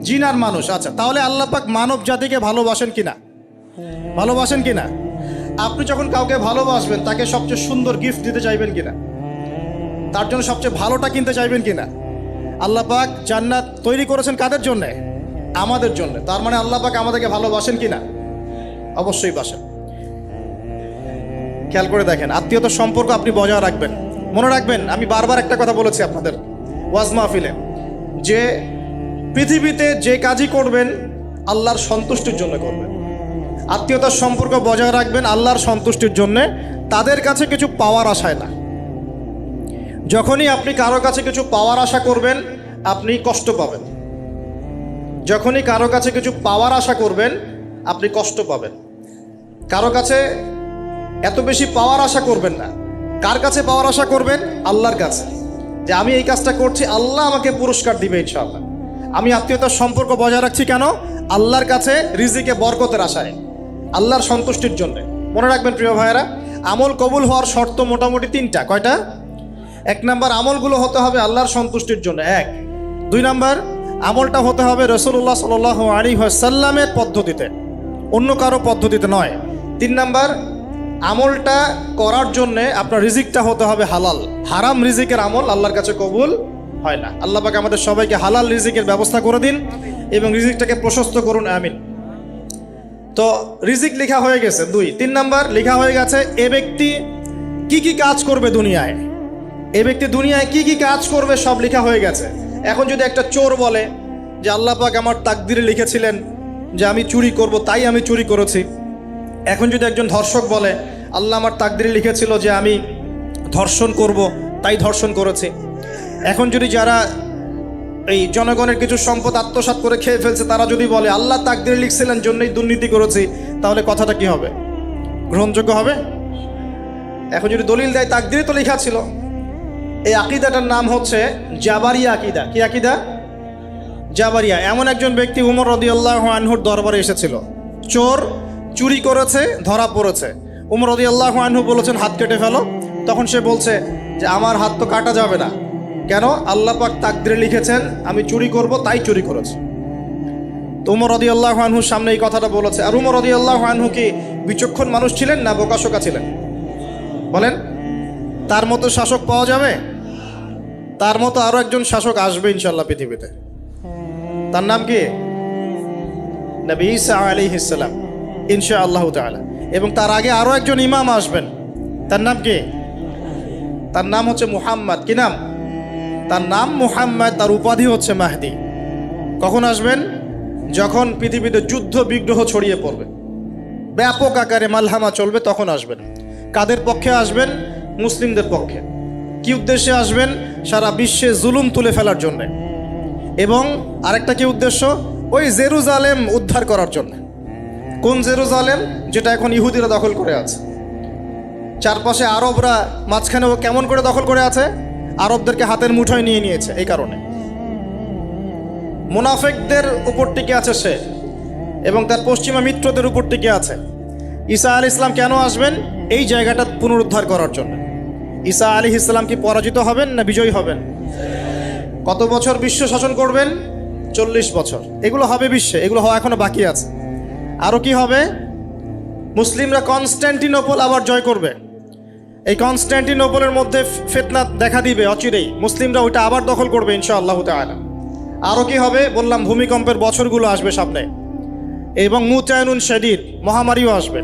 Speaker 1: জিন আর মানুষ। আচ্ছা, তাহলে আল্লাহ পাক মানব জাতিকে ভালোবাসেন কিনা? ভালোবাসেন কিনা? আপনি যখন কাউকে ভালোবাসবেন তাকে সবচেয়ে সুন্দর গিফট দিতে চাইবেন কিনা? তার জন্য সবচেয়ে ভালোটা কিনতে চাইবেন কিনা? আল্লাহ পাক জান্নাত তৈরি করেছেন কাদের জন্যে? আমাদের জন্য। তার মানে আল্লাহ পাক আমাদেরকে ভালোবাসেন কিনা? অবশ্যই বাসেন। খেয়াল করে দেখেন, আত্মীয়তার সম্পর্ক আপনি বজায় রাখবেন। মনে রাখবেন, আমি বারবার একটা কথা বলেছি আপনাদের ওয়াজ মাহফিলে, যে পৃথিবীতে যে কাজই করবেন আল্লাহর সন্তুষ্টির জন্য করবেন। আত্মীয়তার সম্পর্ক বজায় রাখবেন আল্লাহর সন্তুষ্টির জন্যে, তাদের কাছে কিছু পাওয়ার আশায় না। যখনই আপনি কারো কাছে কিছু পাওয়ার আশা করবেন আপনি কষ্ট পাবেন। যখনই কারো কাছে কিছু পাওয়ার আশা করবেন আপনি কষ্ট পাবেন। কারো কাছে এত বেশি পাওয়ার আশা করবেন না। কার কাছে পাওয়ার আশা করবেন? আল্লাহর কাছে, যে আমি এই কাজটা করছি, আল্লাহ আমাকে পুরস্কার দিবে ইনশাআল্লাহ। আমি আত্মীয়তার সম্পর্ক বজায় রাখছি কেন? আল্লাহর কাছে রিজিকে বরকতের আশায়, আল্লাহর সন্তুষ্টির জন্য। মনে রাখবেন প্রিয় ভাইয়েরা, আমল কবুল হওয়ার শর্ত মোটামুটি 3টা। কয়টা? 1 নাম্বার, আমলগুলো হতে হবে আল্লাহর সন্তুষ্টির জন্য। 1। 2 নাম্বার, আমলটা হতে হবে রাসূলুল্লাহ সাল্লাল্লাহু আলাইহি ওয়াসাল্লামের পদ্ধতিতে, অন্য কারো পদ্ধতিতে নয়। 3 নাম্বার, আমলটা করার জন্যে আপনার রিজিকটা হতে হবে হালাল। হারাম রিজিকের আমল আল্লাহর কাছে কবুল হয় না। আল্লাহ পাক আমাদের সবাইকে হালাল রিজিকের ব্যবস্থা করে দিন এবং রিজিকটাকে প্রশস্ত করুন, আমিন। তো রিজিক লেখা হয়ে গেছে 2। 3 নাম্বার লেখা হয়ে গেছে এ ব্যক্তি কি কি কাজ করবে দুনিয়ায়, এ ব্যক্তি দুনিয়ায় কি কি কাজ করবে সব লেখা হয়ে গেছে। এখন যদি একটা চোর বলে যে আল্লাহ পাক আমার তাকদিরে লিখেছিলেন যে আমি চুরি করব, তাই আমি চুরি করেছি। এখন যদি একজন ধর্ষক বলে আল্লাহ আমার তাকদিরে লিখেছিল যে আমি ধর্ষণ করব, তাই ধর্ষণ করেছি। এখন যদি যারা এই জনগণের কিছু সম্পদ আত্মসাৎ করে খেয়ে ফেলছে তারা যদি বলে আল্লাহ তাকদিরে লিখছিলেন জন্যই দুর্নীতি করেছি, তাহলে কথাটা কি হবে? গ্রহণযোগ্য হবে? এখন যদি দলিল দেয় তাকদিরে তো লেখা ছিল। এই আকীদাটার নাম হচ্ছে জাবারিয়া আকীদা। কি আকীদা? জাবারিয়া। এমন একজন ব্যক্তি উমর রাদিয়াল্লাহু আনহুর দরবারে এসেছিল, চোর চুরি করেছে, ধরা পড়েছে। উমর রাদিয়াল্লাহু আনহু বলেছেন হাত কেটে ফেলো। তখন সে বলছে যে আমার হাত তো কাটা যাবে না, কেন? আল্লাহ পাক তাকদিরে লিখেছেন আমি চুরি করব, তাই চুরি করেছি। তো উমর রাদিয়াল্লাহু আনহুর সামনে এই কথাটা বলেছে। আর উমর রাদিয়াল্লাহু আনহু কি বিচক্ষণ মানুষ ছিলেন না বোকাশোকা ছিলেন? বলেন, তার মতো শাসক পাওয়া যাবে? তার মতো আরো একজন শাসক আসবে ইনশাআল্লাহ পৃথিবীতে। তার নাম কি? নবী ঈসা আলাইহিস সালাম, ইনশাআল্লাহু তাআলা। এবং তার আগে আরো একজন ইমাম আসবেন। তার নাম কি? তার নাম হচ্ছে মুহাম্মদ। কি নাম? তার নাম মুহাম্মদ, তার উপাধি হচ্ছে মাহদি। কখন আসবেন? যখন পৃথিবীতে যুদ্ধ বিগ্রহ ছড়িয়ে পড়বে, ব্যাপক আকারে মালহামা চলবে, তখন আসবেন। কাদের পক্ষে আসবেন? মুসলিমদের পক্ষে। কি উদ্দেশ্যে আসবেন? সারা বিশ্বে জুলুম তুলে ফেলার জন্য। এবং আরেকটা কি উদ্দেশ্য? ওই জেরুজালেম উদ্ধার করার জন্য। কোন জেরুজালেম? যেটা এখন ইহুদিরা দখল করে আছে। চারপাশে আরবরা, মাঝখানে ও কেমন করে দখল করে আছে? আরবদেরকে হাতের মুঠোয় নিয়ে নিয়েছে। এই কারণে মুনাফিকদের উপর টিকে আছে সে, এবং তার পশ্চিমা মিত্রদের উপর টিকে আছে। ঈসা আলাইহিস সালাম কেন আসবেন? এই জায়গাটা পুনরুদ্ধার করার জন্য। ঈসা আলাইহিস সালাম কি পরাজিত হবেন না বিজয়ী হবেন? কত বছর বিশ্ব শাসন করবেন? 40 বছর। এগুলো হবে বিশ্বে, এগুলো হওয়া এখনো বাকি আছে। আরও কি হবে? মুসলিমরা কনস্ট্যান্টিনোপল আবার জয় করবে। এই কনস্ট্যান্টিনোপলের মধ্যে ফিতনা দেখা দিবে অচিরেই, মুসলিমরা ওইটা আবার দখল করবে ইনশাআল্লাহু তাআলা। আরও কি হবে? বললাম ভূমিকম্পের বছরগুলো আসবে সামনে, এবং মুতায়নুন শাদীদ, মহামারীও আসবে।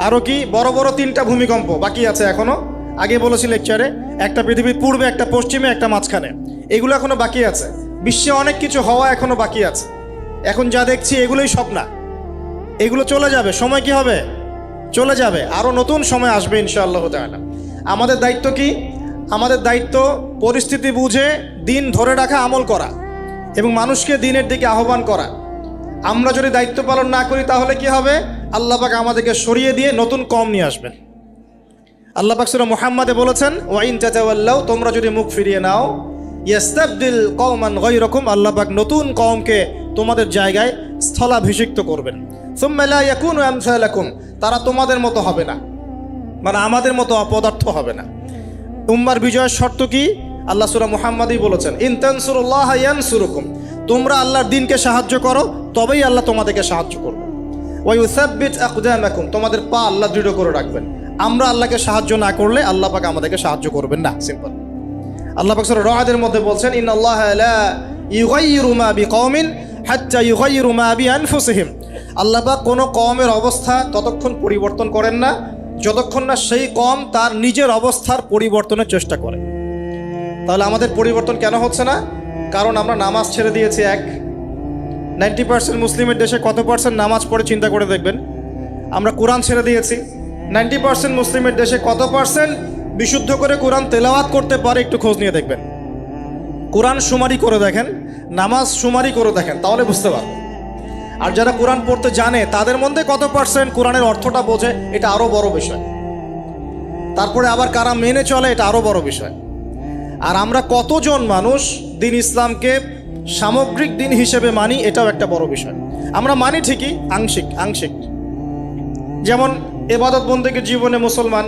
Speaker 1: আরও কি? বড় বড় 3টা ভূমিকম্প বাকি আছে এখনো। আগে বলেছি লেকচারে, একটা পৃথিবীর পূর্বে, একটা পশ্চিমে, একটা মাঝখানে। এগুলো এখনো বাকি আছে। বিশ্বে অনেক কিছু হওয়া এখনো বাকি আছে। এখন যা দেখছি এগুলোই সব না, এগুলো চলে যাবে। সময় কি হবে? চলে যাবে। আরও নতুন সময় আসবে ইনশাআল্লাহু তাআলা। আমাদের দায়িত্ব কি? আমাদের দায়িত্ব পরিস্থিতি বুঝে দিন ধরে রাখা, আমল করা এবং মানুষকে দিনের দিকে আহ্বান করা। আমরা যদি দায়িত্ব পালন না করি তাহলে কি হবে? আল্লাহ পাক আমাদেরকে সরিয়ে দিয়ে নতুন কওম নিয়ে আসবেন। আল্লাহ পাক সূরা মুহাম্মাদে বলেছেন, ওয়া ইন তাতাওয়াল্লাউ, তোমরা যদি মুখ ফিরিয়ে নাও, ইয়াস্তাবদিল কওমান গায়রাকুম, আল্লাহ পাক নতুন কওমকে তোমাদের জায়গায় স্থলাভিষিক্ত করবেন। সুম্মা লা ইয়াকুনু আমসালাকুম, তারা তোমাদের মতো হবে না, মানে আমাদের মতো অপদার্থ হবে না। উম্মার বিজয়ের শর্ত কি? আল্লাহ সূরা মুহাম্মাদেই বলেছেন, ইন তানসুরুল্লাহ ইয়ানসুরুকুম, তোমরা আল্লাহর দ্বীনকে সাহায্য করো, তবেই আল্লাহ তোমাদেরকে সাহায্য করবে। ওয়া ইউসাব্বিত আকদামাকুম, তোমাদের পা আল্লাহ দৃঢ় করে রাখবেন। আমরা আল্লাহকে সাহায্য না করলে আল্লাহ পাক আমাদেরকে সাহায্য করবেন না। সিম্পল। আল্লাহ পাক সূরা রা'দের মধ্যে বলছেন, ইন্নাল্লাহা লা ইউগাইয়িরু মা বিকওমিন হাত্তা ইউগাইয়িরু মা বিআনফুসিহিম, আল্লাহ পাক কোনো কওমের অবস্থা ততক্ষণ পরিবর্তন করেন না যতক্ষণ না সেই কওম তার নিজের অবস্থার পরিবর্তনের চেষ্টা করে। তাহলে আমাদের পরিবর্তন কেন হচ্ছে না? কারণ আমরা নামাজ ছেড়ে দিয়েছি। 90% মুসলিমের দেশে কত পার্সেন্ট নামাজ পড়ে চিন্তা করে দেখবেন। আমরা কোরআন ছেড়ে দিয়েছি। 90% মুসলিমের দেশে কত পার্সেন্ট বিশুদ্ধ করে কোরআন তেলাওয়াত করতে পারে? একটু খোঁজ নিয়ে দেখবেন। কোরআন শুমারি করে দেখেন, নামাজ শুমারি করে দেখেন, তাহলে বুঝতে পারবেন। আর যারা কোরআন পড়তে জানে তাদের মধ্যে কত পার্সেন্ট কোরআনের অর্থটা বোঝে, এটা আরও বড় বিষয়। তারপরে আবার কারা মেনে চলে, এটা আরও বড় বিষয়। আর আমরা কতজন মানুষ দিন ইসলামকে সামগ্রিক দিন হিসেবে মানি, এটাও একটা বড় বিষয়। আমরা মানি ঠিকই, আংশিক। যেমন ইবাদত বন্দেগীর জীবনে মুসলমান,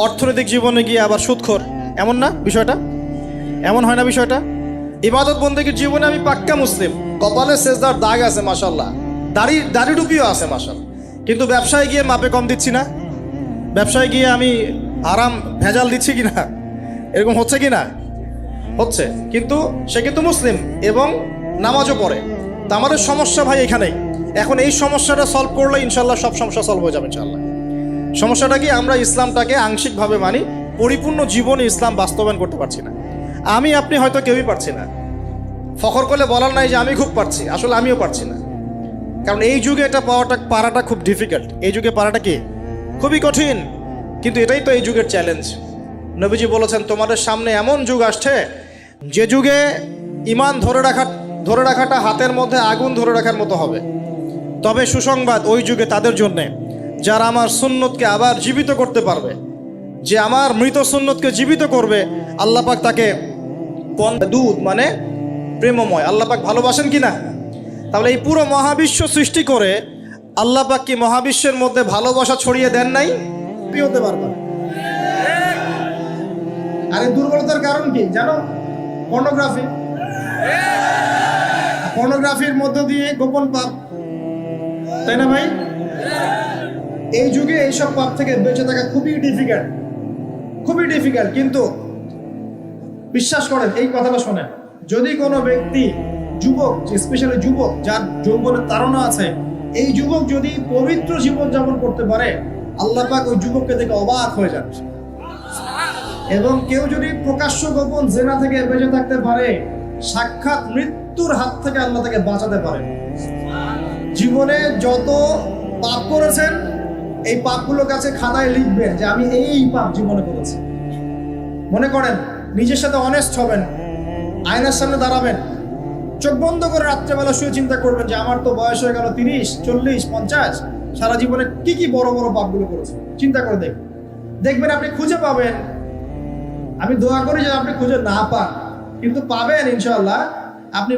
Speaker 1: অর্থনৈতিক জীবনে গিয়ে আবার সুদখোর, এমন না বিষয়টা? এমন হয় না বিষয়টা? ইবাদত বন্দেগীর জীবনে আমি পাক্কা মুসলিম, কপালে সেজদার দাগ আছে মাশাআল্লাহ, দাড়ি টুপিও আছে মাশাআল্লাহ, কিন্তু ব্যবসায় গিয়ে মাপে কম দিচ্ছি না, ব্যবসায় গিয়ে আমি আরাম ভেজাল দিচ্ছি কি না, এরকম হচ্ছে কি না? হচ্ছে। কিন্তু সে কিন্তু মুসলিম এবং নামাজও পড়ে। তা আমাদের সমস্যা ভাই এখানেই। এখন এই সমস্যাটা সলভ করলে ইনশাল্লাহ সব সমস্যা সলভ হয়ে যাবে ইনশাল্লাহ। সমস্যাটা কি, আমরা ইসলামটাকে আংশিকভাবে মানি, পরিপূর্ণ জীবনে ইসলাম বাস্তবায়ন করতে পারছি না। আমি আপনি হয়তো কেউই পারছি না। ফখর করলে বলার নাই যে আমি খুব পারছি, আসলে আমিও পারছি না। কারণ এই যুগে এটা পারাটা খুব ডিফিকাল্ট। এই যুগে পারাটা কি খুবই কঠিন, কিন্তু এটাই তো এই যুগের চ্যালেঞ্জ। নবীজি বলেছেন তোমাদের সামনে এমন যুগ আসছে যে যুগে ঈমান ধরে রাখাটা হাতের মধ্যে আগুন ধরে রাখার মতো হবে। তবে সুসংবাদ ওই যুগে তাদের জন্যে যারা আমার সুন্নতকে আবার জীবিত করতে পারবে, যে আমার মৃত সুন্নতকে জীবিত করবে, আল্লাহ পাক তাকে দুধ মানে প্রেমময়। আল্লাহ পাক ভালোবাসেন কি না? তাহলে এই পুরো মহাবিশ্ব সৃষ্টি করে আল্লাহ পাক কি মহাবিশ্বের মধ্যে ভালোবাসা ছড়িয়ে দেন নাই? কি হতে পারবে? আর এই দুর্বলতার কারণ কি জানো? পর্নোগ্রাফি। পর্নোগ্রাফির মধ্য দিয়ে গোপন পাপ, তাই না ভাই? এই যুগে এইসব পাপ থেকে বেঁচে থাকা খুবই ডিফিকাল্ট। কিন্তু বিশ্বাস করেন, এই কথাটা শোনেন, যদি কোনো ব্যক্তি যুবক, স্পেশালি যুবক যার যৌবনের তাড়না আছে, এই যুবক যদি পবিত্র জীবন যাপন করতে পারে, আল্লাহ পাক ওই যুবককে দেখে অবাক হয়ে যান। এবং কেউ যদি প্রকাশ্য গোপন জেনা থেকে বেঁচে থাকতে পারে, সাক্ষাৎ মৃত্যুর হাত থেকে আল্লাহ তাকে বাঁচাতে পারে। জীবনে যত পাপ করেছেন এই পাপগুলোর কাছে খাতায় লিখবেন যে আমি এই পাপ জীবনে করেছি। মনে করেন নিজের সাথে অনেস্ট হবেন, আয়নার সামনে দাঁড়াবেন, চোখ বন্ধ করে রাত্রেবেলা শুয়ে চিন্তা করবেন যে আমার তো বয়স হয়ে গেল 30, 40, 50, সারা জীবনে কি বড় বড় পাপগুলো করেছে। চিন্তা করে দেখবেন আপনি খুঁজে পাবেন। আমি দোয়া করি যে আপনি খুঁজে না পান, কিন্তু পাবেন ইনশাআল্লাহ। আপনি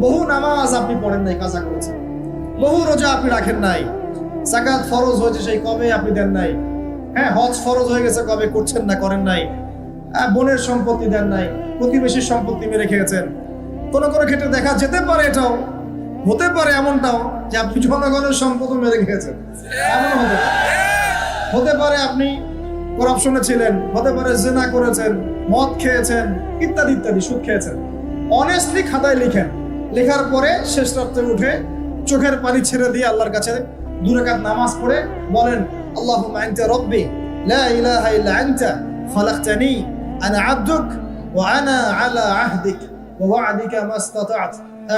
Speaker 1: বহু নামাজ আপনি পড়েন নাই, কাজা করেছেন, বহু রোজা আপনি রাখেন নাই, যাকাত ফরজ হয়েছে সেই কবে আপনি দেন নাই, হ্যাঁ হজ ফরজ হয়ে গেছে কবে করছেন না, করেন নাই, বোনের সম্পত্তি দেন নাই, প্রতিবেশীর সম্পত্তি মেরে খেয়েছেন। কোনো ক্ষেত্রে দেখা যেতে পারে, এটাও হতে পারে এমনটাও যে আপনি জনগণের সম্পত্তি মেরে খেয়েছেন, এমন হতে পারে আপনি করাপশনে ছিলেন, হতে পারে জেনা করেছেন, মদ খেয়েছেন, ইত্যাদি সুদ খেয়েছেন। অনেস্টলি খাতায় লিখেন, লেখার পরে শেষ রাত্রে উঠে চোখের পানি ছেড়ে দিয়ে আল্লাহর কাছে 2 রাকাত নামাজ পড়ে বলেন, আল্লাহুম্মা আনতা রাব্বি লা ইলাহা ইল্লা আনতা খালাকতানি আনা আবদুক ওয়া আনা আলা আহদিক ওয়া ওয়া'দিকা মাস্তাতা'ত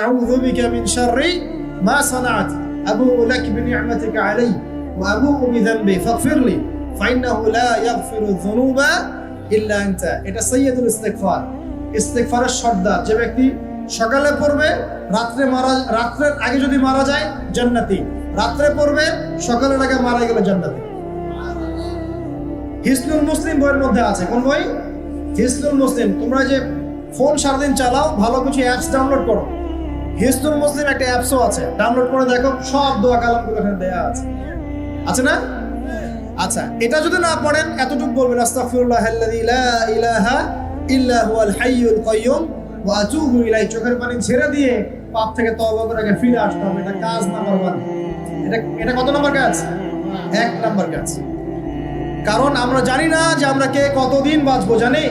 Speaker 1: আউযু বিকা মিন শাররি মা সানা'ত আবু'ু লাক বিনি'মাতিকা আলাইয়া ওয়া আবু'ু বিযানবি ফাগফিরলি ফাইন্নাহু লা ইয়াগফিরু যুনুবা ইল্লা আনতা। এটা সাইয়্যিদুল ইস্তিগফার, ইস্তিগফারের সর্দার। যে ব্যক্তি সকালে পড়বে, রাত্রের আগে যদি মারা যায় জান্নাতি, রাত্রে পড়বে সকালের আগে মারা গেলে জান্নাতি। হিসনুল মুসলিম বইয়ের মধ্যে আছে। কোন বই? হিসনুল মুসলিম। তোমরা যে ফোন সারাদিন চালাও, ভালো কিছু অ্যাপস ডাউনলোড করো। হিসনুল মুসলিম একটা অ্যাপসও আছে, ডাউনলোড করে দেখো, সব দোয়া কালামগুলো এখানে দেয়া আছে না? আচ্ছা, এটা যদি না পড়েন এতটুকু বলবেন, আস্তাগফিরুল্লাহাল্লাযী লা ইলাহা ইল্লা হুয়াল হাইয়ুল কাইয়্যুম ওয়া আতুবু ইলাইহি। চোখের পানি ছেড়ে দিয়ে পাপ থেকে তওবা করে ফিরে আসতে হবে। এটা কাজ নাম্বার 1। এটা কত নম্বর কাজ? 1 নম্বর কাজ। কারণ আমরা জানি না যে আমরা কে কতদিন বাঁচবো, জানি?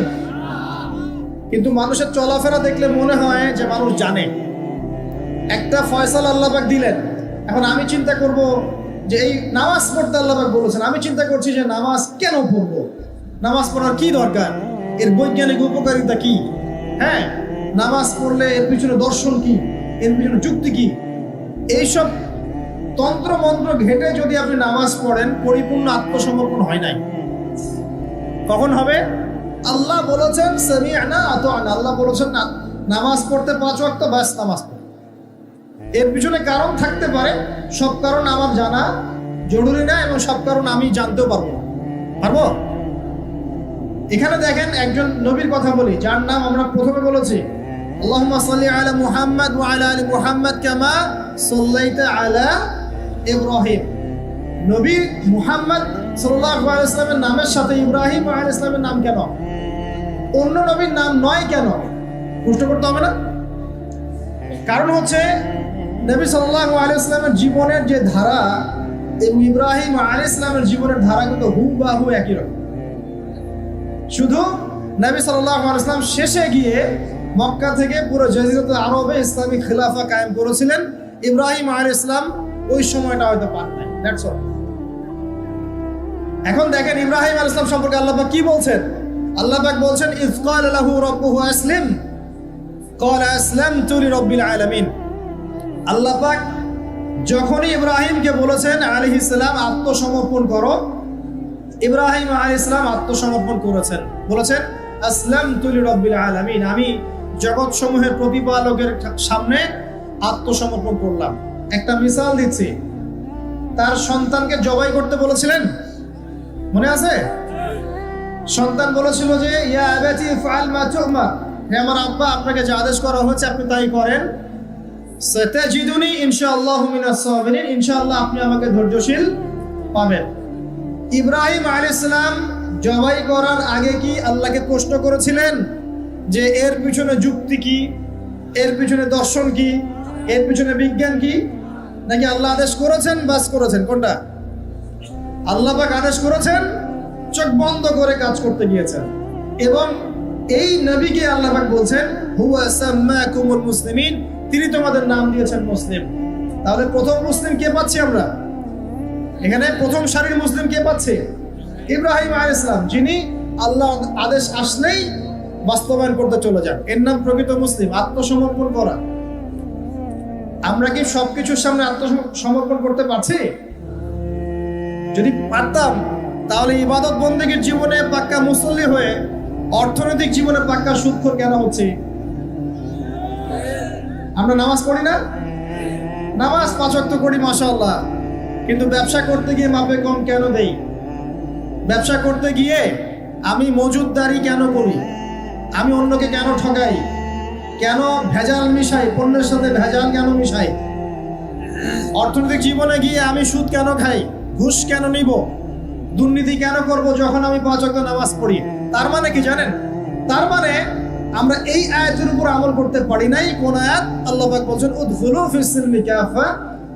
Speaker 1: কিন্তু মানুষের চলাফেরা দেখলে মনে হয় যে মানুষ জানে। একটা ফয়সালা আল্লাহ পাক দিলেন, এখন আমি চিন্তা করব যে এই নামাজ পড়তে আল্লাহ পাক বলেছেন, আমি চিন্তা করছি যে নামাজ কেন পড়বো, নামাজ পড়ার কি দরকার, এর বৈজ্ঞানিক উপকারিতা কি, হ্যাঁ নামাজ পড়লে এর পিছনে দর্শন কি, এর পিছনে যুক্তি কি। এইসব তন্ত্র মন্ত্র ঘেটে যদি আপনি নামাজ পড়েন, পরিপূর্ণ আত্মসমর্পণ হয় নাই। কখন হবে? আল্লাহ বলেছেন সামি'না আতা'না, আল্লাহ বলেছেন না নামাজ পড়তে 5 ওয়াক্ত, বাস নামাজ পড়ো। এর পিছনে কারণ থাকতে পারে, সব কারণ আমার জানা জরুরি না, এবং সব কারণ আমি জানতেও পারবো। এখানে দেখেন একজন নবীর কথা বলি, যার নাম আমরা প্রথমে বলেছি, আল্লাহুম্মা সাল্লি আলা মুহাম্মাদ ওয়া আলা আলি মুহাম্মাদ কামা সাল্লাইতা আলা ইব্রাহিম। নবী মুহাম্মদ সাল্লাল্লাহু আলাইহি ওয়াসাল্লামের নামের সাথে ইব্রাহিম আলাইহিস সালামের নাম কেন, অন্য নবীর নাম নয় কেন? প্রশ্ন করতে হবে না? কারণ হচ্ছে নবী সাল্লাল্লাহু আলাইহি ওয়াসাল্লামের জীবনের যে ধারা, এবং ইব্রাহিম আলাইহিস সালামের জীবনের ধারাগুলো হুবহু একই রকম। শুধু নবী সাল্লাল্লাহু আলাইহি ওয়াসাল্লাম শেষে গিয়ে মক্কা থেকে পুরো জাজিরাতুল আরবে ইসলামিক খিলাফা কায়েম করেছিলেন। ইব্রাহিম আলাইহিস সালাম ওই সময়টা হয়তো পান নাই। That's all. এখন দেখেন ইব্রাহিম আলাইহিস সালাম সম্পর্কে আল্লাহ পাক কি বলছেন। আল্লাহ পাক বলছেন ইয ক্বালা লাহু রাব্বুহু আসলিম ক্বালা আসলামতু লিরাব্বিল আলামিন। আল্লাহ পাক যখনই ইব্রাহিমকে বলেছেন আলাইহিস সালাম আত্মসমর্পণ করো, ইব্রাহিম আলাইহিস সালাম আত্মসমর্পণ করেছেন, বলেছেন আসলামতু লিরাব্বিল আলামিন, আমি জগৎ সমূহের প্রতিপালকের সামনে আত্মসমর্পণ করলাম। একটা মিসাল দিচ্ছি, তার সন্তানকে জবাই করতে বলেছিলেন, মনে আছে? সন্তান বলেছিল যে ইয়া আবাতি ফাআল মা তু'মার, হে আমার আব্বা আপনাকে যে আদেশ করা হয়েছে আপনি তাই করেন। সাতাজিদুনি ইনশাআল্লাহু মিনাস সাবিরিন, ইনশাআল্লাহ আপনি আমাকে ধৈর্যশীল পাবেন। ইব্রাহিম আলাইহিস সালাম জবাই করার আগে কি আল্লাহকে প্রশ্ন করেছিলেন যে এর পিছনে যুক্তি কি, এর পিছনে দর্শন কি, এর পিছনে বিজ্ঞান কি? নাকি আল্লাহ আদেশ করেছেন বাস করেছেন? কোনটা? আল্লাহ পাক আদেশ করেছেন, চোখ বন্ধ করে কাজ করতে গিয়েছেন। এবং এই নবীকে আল্লাহ পাক বলছেন হুয়া সাম্মাকুমুল মুসলিমিন, তিনি তোমাদের নাম দিয়েছেন মুসলিম। তাহলে প্রথম মুসলিম কে পাচ্ছি আমরা এখানে? প্রথম সারির মুসলিম কে পাচ্ছে? ইব্রাহিম আলাইহিস সালাম, যিনি আল্লাহ আদেশ আসলেই বাস্তবায়ন করতে চলে যান। এর নাম প্রকৃত মুসলিম, আত্মসমর্পণ করা। আমরা কি সবকিছুর সামনে আত্মসমর্পণ করতে পারছি? যদি পারতাম তাহলে ইবাদত বন্দেগীর জীবনে পাক্কা মুসল্লি হয়ে অর্থনৈতিক জীবনে পাক্কা সুদখোর কেন হচ্ছে? আমরা নামাজ পড়ি না? নামাজ 5 ওয়াক্ত করি মাশাআল্লাহ, কিন্তু ব্যবসা করতে গিয়ে মাপে কম কেন দেই? ব্যবসা করতে গিয়ে আমি মজুদদারি কেন করি? আমি অন্যকে কেন ঠকাই? কেন ভেজাল মিশাই? পণ্যের সাথে ভেজাল কেন মিশাই? অর্থনৈতিক জীবনে গিয়ে আমি সুদ কেন খাই? ঘুষ কেন নিব? দুর্নীতি কেন করব যখন আমি 5 ওয়াক্ত নামাজ পড়ি? তার মানে কি জানেন? তার মানে আমরা এই আয়াতের উপর আমল করতে পারি নাই। কোন আয়াত? আল্লাহ পাক বলেন উদখুলু ফিস সিলমি কাফা,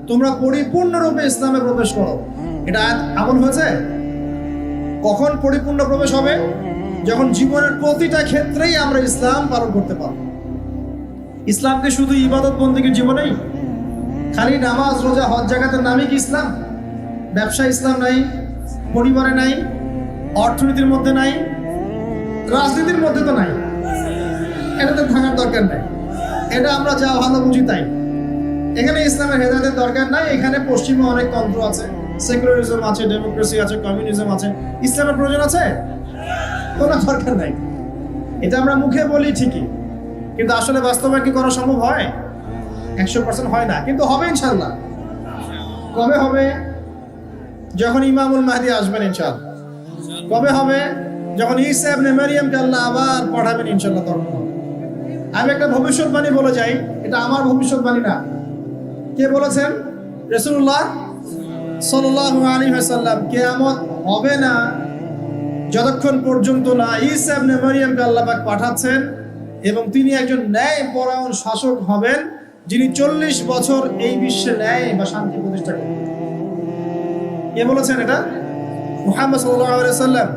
Speaker 1: তোমরা পরিপূর্ণরূপে ইসলামে প্রবেশ করো। এটা আয়াত আমল হয়েছে? কখন পরিপূর্ণ প্রবেশ হবে? যখন জীবনের প্রতিটা ক্ষেত্রেই আমরা ইসলাম পালন করতে পারব। ইসলামকে শুধু ইবাদত বন্দেগীর জীবনেই, খালি নামাজ রোজা হজ জাকাতের নামই কি ইসলাম? ব্যবসা ইসলাম নাই, পরিবারে নাই, অর্থনীতির মধ্যে নাই, রাজনীতির মধ্যে তো নাই। এটাতে থাকার দরকার নাই। এটা আমরা যা ভালো বুঝি তাই। এখানে ইসলামের হেদায়েতের দরকার নাই। এখানে পশ্চিমে অনেক তন্ত্র আছে, সেকুলারিজম আছে, ডেমোক্রেসি আছে, কমিউনিজম আছে। ইসলামের প্রয়োজন আছে? কোনো দরকার নাই। এটা আমরা মুখে বলি ঠিকই, কিন্তু আসলে বাস্তবায়ন কি করা সম্ভব হয়? 100% হয় না, কিন্তু হবে ইনশাআল্লাহ। কবে হবে? যখন ইমামুল মাহদি আসবেন ইনশাআল্লাহ। কবে হবে? যখন ঈসা ইবনে মারইয়ামকে আল্লাহ আবার পাঠাবেন ইনশাআল্লাহ, তখন হবে। আমি একটা ভবিষ্যৎবাণী বলে যাই, এটা আমার ভবিষ্যৎবাণী না। কে বলেছেন? রাসূলুল্লাহ সাল্লাল্লাহু আলাইহি ওয়াসাল্লাম। কিয়ামত হবে না যতক্ষণ পর্যন্ত না ঈসা ইবনে মারইয়ামকে আল্লাহ পাক পাঠাচ্ছেন এবং তিনি একজন ন্যায়পরায়ণ শাসক হবেন, যিনি 40 বছর এই বিশ্বে ন্যায় বা শান্তি প্রতিষ্ঠা করবেন। কে বলেছেন এটা? মুহাম্মদ সাল্লাল্লাহু আলাইহি ওয়াসাল্লাম।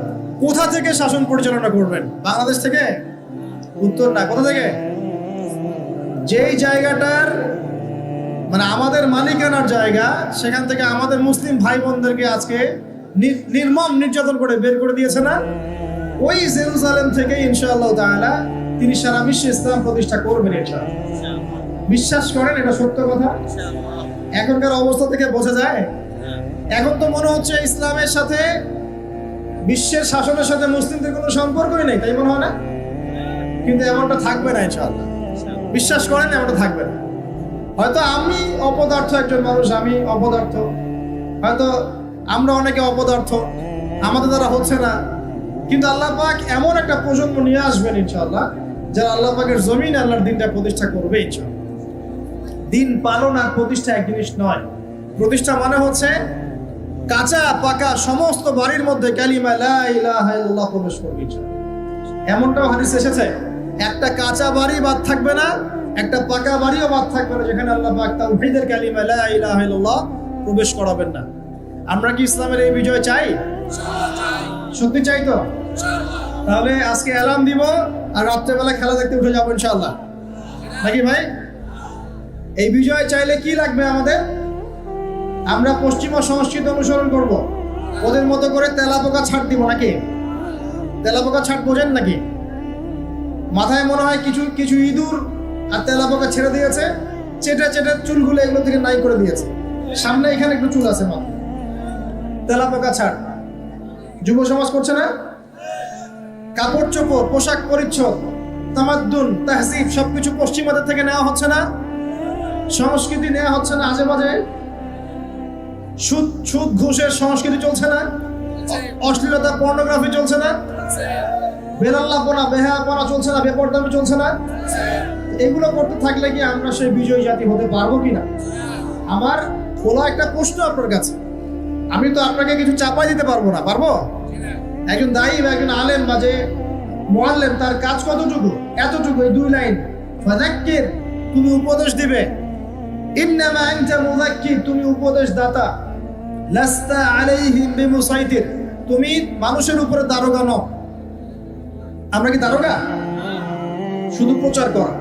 Speaker 1: কোথা থেকে শাসন পরিচালনা করবেন? বাংলাদেশ থেকে? উত্তর না। কোথা থেকে? যেই জায়গাটার মানে আমাদের মালিকানার জায়গা, সেখান থেকে আমাদের মুসলিম ভাই বোনদেরকে আজকে নির্মম নির্যাতন করে বের করে দিয়েছে না, ওই জেরুজালেম থেকে ইনশাআল্লাহ তাআলা তিনি সারা বিশ্বে ইসলাম প্রতিষ্ঠা করবেন ইনশাআল্লাহ। বিশ্বাস করেন? এটা সত্য কথা। এখনকার অবস্থা থেকে বোঝা যায়। এখন তো মনে হচ্ছে ইসলামের সাথে, বিশ্বের শাসনের সাথে মুসলিমদের কোনো সম্পর্কই নেই, তাই মনে হয় না? কিন্তু এমনটা থাকবে না ইনশাআল্লাহ। বিশ্বাস করেন, এমনটা থাকবে না। হয়তো আমি অপদার্থ একজন মানুষ, আমি অপদার্থ, হয়তো আমরা অনেকে অপদার্থ, আমাদের দ্বারা হচ্ছে না, কিন্তু আল্লাহ পাক এমন একটা প্রজন্ম নিয়ে আসবেন ইনশাআল্লাহ, যারা আল্লাহ পাকের জমিনে আল্লাহর দিনটা প্রতিষ্ঠা করবে ইনশাআল্লাহ। দিন পালন আর প্রতিষ্ঠা এক জিনিস নয়। প্রতিষ্ঠা মানে হচ্ছে কাঁচা পাকা সমস্ত বাড়ির মধ্যে কালিমা লা ইলাহা ইল্লাল্লাহ প্রবেশ করবে ইনশাআল্লাহ। এমনটাও হাদিস এসেছে, একটা কাঁচা বাড়ি বাদ থাকবে না, একটা পাকা বাড়িও বাদ থাকবে না যেখানে আল্লাহ পাক তাওহীদের কালিমা লা ইলাহা ইল্লাল্লাহ প্রবেশ করাবেন না। আমরা কি ইসলামের এই বিজয় চাই? সত্যি চাই তো? তাহলে আজকে অ্যালার্ম দিব আর রাত্রেবেলা খেলা দেখতে উঠে যাবো ইনশাআল্লাহ, নাকি ভাই? এই বিজয় চাইলে কি লাগবে আমাদের? আমরা পশ্চিমা সংস্কৃতি অনুসরণ করব, ওদের মতো করে তেলাপোকা ছাড় দিব, নাকি? তেলাপোকা ছাড় বোঝেন নাকি? মাথায় মনে হয় কিছু কিছু ইঁদুর আর তেলাপোকা ছেড়ে দিয়েছে, চেটে চেটে চুলগুলো এগুলো থেকে নাই করে দিয়েছে, সামনে এখানে একটু চুল আছে মাথা। তেলাপোকা ছাড় যুব সমাজ করছে না? কাপড় চোপড়, পোশাক পরিচ্ছদ, তামাদ্দুন, তাহজিব সবকিছু পশ্চিমাদের থেকে নেওয়া হচ্ছে না? সংস্কৃতি নেওয়া হচ্ছে না? আজে বাজে সুদ সুদ ঘুষের সংস্কৃতি চলছে না? অশ্লীলতা, পর্নোগ্রাফি চলছে না? বেলাল্লাপনা, বেহায়াপনা চলছে না? বেপরদামি চলছে না? এগুলো করতে থাকলে কি আমরা সেই বিজয়ী জাতি হতে পারবো কিনা? আমার খোলা একটা প্রশ্ন আপনার কাছে। আমি তো আপনাকে কিছু চাপাই দিতে পারবো না, পারবো? একজন দায়ী বা একজন আলেম বা যে মুআল্লিম, তার কাজ কতটুকু? এতটুকু, এই 2 লাইন, ফাযাক্কির, তুমি উপদেশ দিবে। ইন্নামা আনতা মুযাক্কির, তুমি উপদেশ দাতা। লাস্তা আলাইহিম বিমুসাইতির, তুমি মানুষের উপরে দারোগা নও। আমরা কি দারোগা? শুধু প্রচার করা।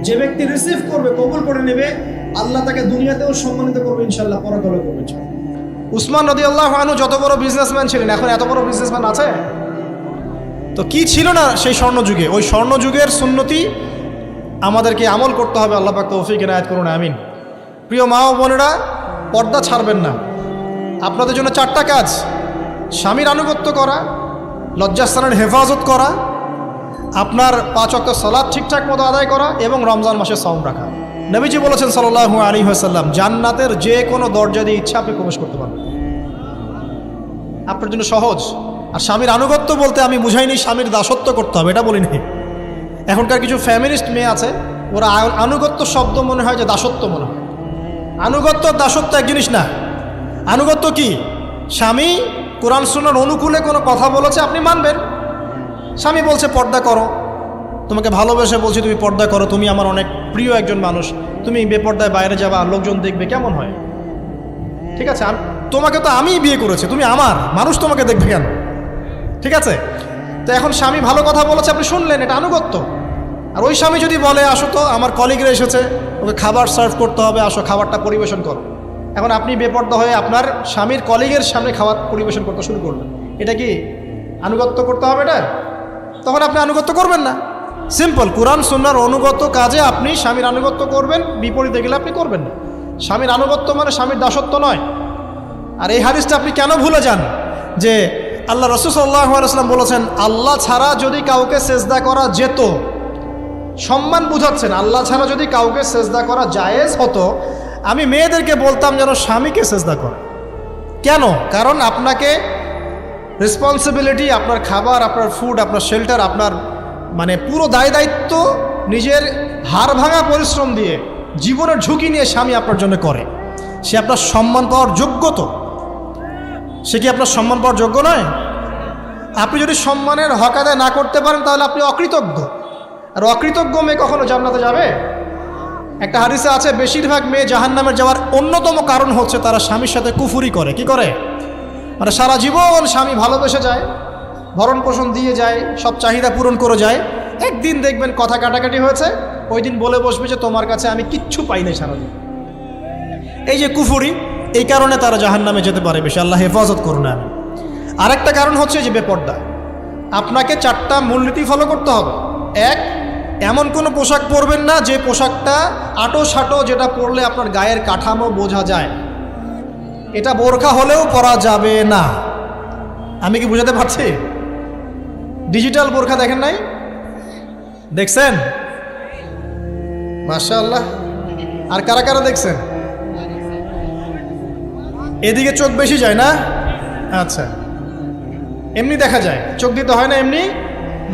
Speaker 1: যে ব্যক্তি রিসিভ করবে, কবুল করে নেবে, আল্লাহ তাকে দুনিয়াতেও সম্মানিত করবে ইনশাআল্লাহ, পরকালেও করবে ইনশাআল্লাহ। উসমান রাদিয়াল্লাহু আনহু যত বড় বিজনেসম্যান ছিলেন, এখন এত বড় বিজনেসম্যান আছে? তো কি ছিল না সেই স্বর্ণযুগে? ওই স্বর্ণযুগের সুন্নতি আমাদেরকে আমল করতে হবে। আল্লাহ পাক তৌফিক ইনায়াত করুন, আমিন। প্রিয় মা ও বোনেরা, পর্দা ছাড়বেন না। আপনাদের জন্য 4টা কাজ: স্বামীর আনুগত্য করা, লজ্জাস্থানের হেফাজত করা, আপনার 5 ওয়াক্ত সালাত ঠিকঠাক মতো আদায় করা এবং রমজান মাসে সাওম রাখা। নবীজি বলেছেন সাল্লাল্লাহু আলাইহি ওয়াসাল্লাম, জান্নাতের যে কোনো দরজা দিয়ে ইচ্ছা আপনি প্রবেশ করতে পারবেন। আপনার জন্য সহজ। আর স্বামীর আনুগত্য বলতে আমি বুঝাইনি স্বামীর দাসত্ব করতে হবে, এটা বলিনি। এখনকার কিছু ফ্যামিলিস্ট মেয়ে আছে, ওরা আনুগত্য শব্দ মনে হয় যে দাসত্ব মনে হয়। আনুগত্য দাসত্ব এক জিনিস না। আনুগত্য কি? স্বামী কোরআন সুন্নাহর অনুকূলে কোনো কথা বলেছে, আপনি মানবেন। স্বামী বলছে পর্দা করো, তোমাকে ভালোবেসে বলছি তুমি পর্দা করো, তুমি আমার অনেক প্রিয় একজন মানুষ, তুমি বেপর্দায় বাইরে যাবা, লোকজন দেখবে, কেমন হয়? ঠিক আছে, তোমাকে তো আমিই বিয়ে করেছি, তুমি আমার মানুষ, তোমাকে দেখবে কেন? ঠিক আছে, তো এখন স্বামী ভালো কথা বলেছে, আপনি শুনলেন, এটা আনুগত্য। আর ওই স্বামী যদি বলে আসো তো আমার কলিগরা এসেছে, ওকে খাবার সার্ভ করতে হবে, আসো খাবারটা পরিবেশন করো, এখন আপনি বেপর্দা হয়ে আপনার স্বামীর কলিগের সামনে খাবার পরিবেশন করতে শুরু করলেন, এটা কি আনুগত্য করতে হবে? এটা তখন আপনি আনুগত্য করবেন না। সিম্পল, কোরআন সুন্নাহর অনুগত কাজে আপনি স্বামীর আনুগত্য করবেন, বিপরীতে গেলে আপনি করবেন না। স্বামীর আনুগত্য মানে স্বামীর দাসত্ব নয়। আর এই হাদিসটা আপনি কেন ভুলে যান যে আল্লাহ রাসূল সাল্লাল্লাহু আলাইহি ওয়াসাল্লাম বলেছেন, আল্লাহ ছাড়া যদি কাউকে সেজদা করা যেত, সম্মান বুঝাচ্ছেন, আল্লাহ ছাড়া যদি কাউকে সেজদা করা জায়েজ হতো, আমি মেয়েদেরকে বলতাম যেন স্বামীকে সেজদা করে। কেন? কারণ আপনাকে রেসপন্সিবিলিটি, আপনার খাবার, আপনার ফুড, আপনার শেল্টার, আপনার মানে পুরো দায় দায়িত্ব নিজের হাড় ভাঙা পরিশ্রম দিয়ে, জীবনের ঝুঁকি নিয়ে স্বামী আপনার জন্য করে। সে আপনার সম্মান পাওয়ার যোগ্য তো? সে কি আপনার সম্মান পাওয়ার যোগ্য নয়? আপনি যদি সম্মানের হক আদায় না করতে পারেন তাহলে আপনি অকৃতজ্ঞ। আর অকৃতজ্ঞ মেয়ে কখনো জান্নাতে যাবে? একটা হাদিসে আছে, বেশিরভাগ মেয়ে জাহান্নামের যাওয়ার অন্যতম কারণ হচ্ছে তারা স্বামীর সাথে কুফুরি করে। কি করে? মানে সারা জীবন স্বামী ভালোবেসে যায়, ভরণ পোষণ দিয়ে যায়, সব চাহিদা পূরণ করে যায়, একদিন দেখবেন কথা কাটাকাটি হয়েছে, ওই দিন বলে বসবে যে তোমার কাছে আমি কিচ্ছু পাই নাই সারাদিন। এই যে কুফুরি, এই কারণে তারা জাহান্নামে যেতে পারে বেশি। আল্লাহ হেফাজত করুন। আমি আরেকটা কারণ হচ্ছে যে বেপর্দা। আপনাকে 4টা মূলনীতি ফলো করতে হবে। 1, এমন কোনো পোশাক পরবেন না যে পোশাকটা আটো সাটো, যেটা পরলে আপনার গায়ের কাঠামো বোঝা যায়। এটা বোরখা হলেও পরা যাবে না। আমি কি বুঝাতে পারছি? ডিজিটাল বোরখা দেখেন নাই? দেখছেন? মাশাআল্লাহ। আর কারা কারা দেখছেন? এদিকে চোখ বেশি যায় না? আচ্ছা, এমনি দেখা যায়, চোখ দিতে হয় না, এমনি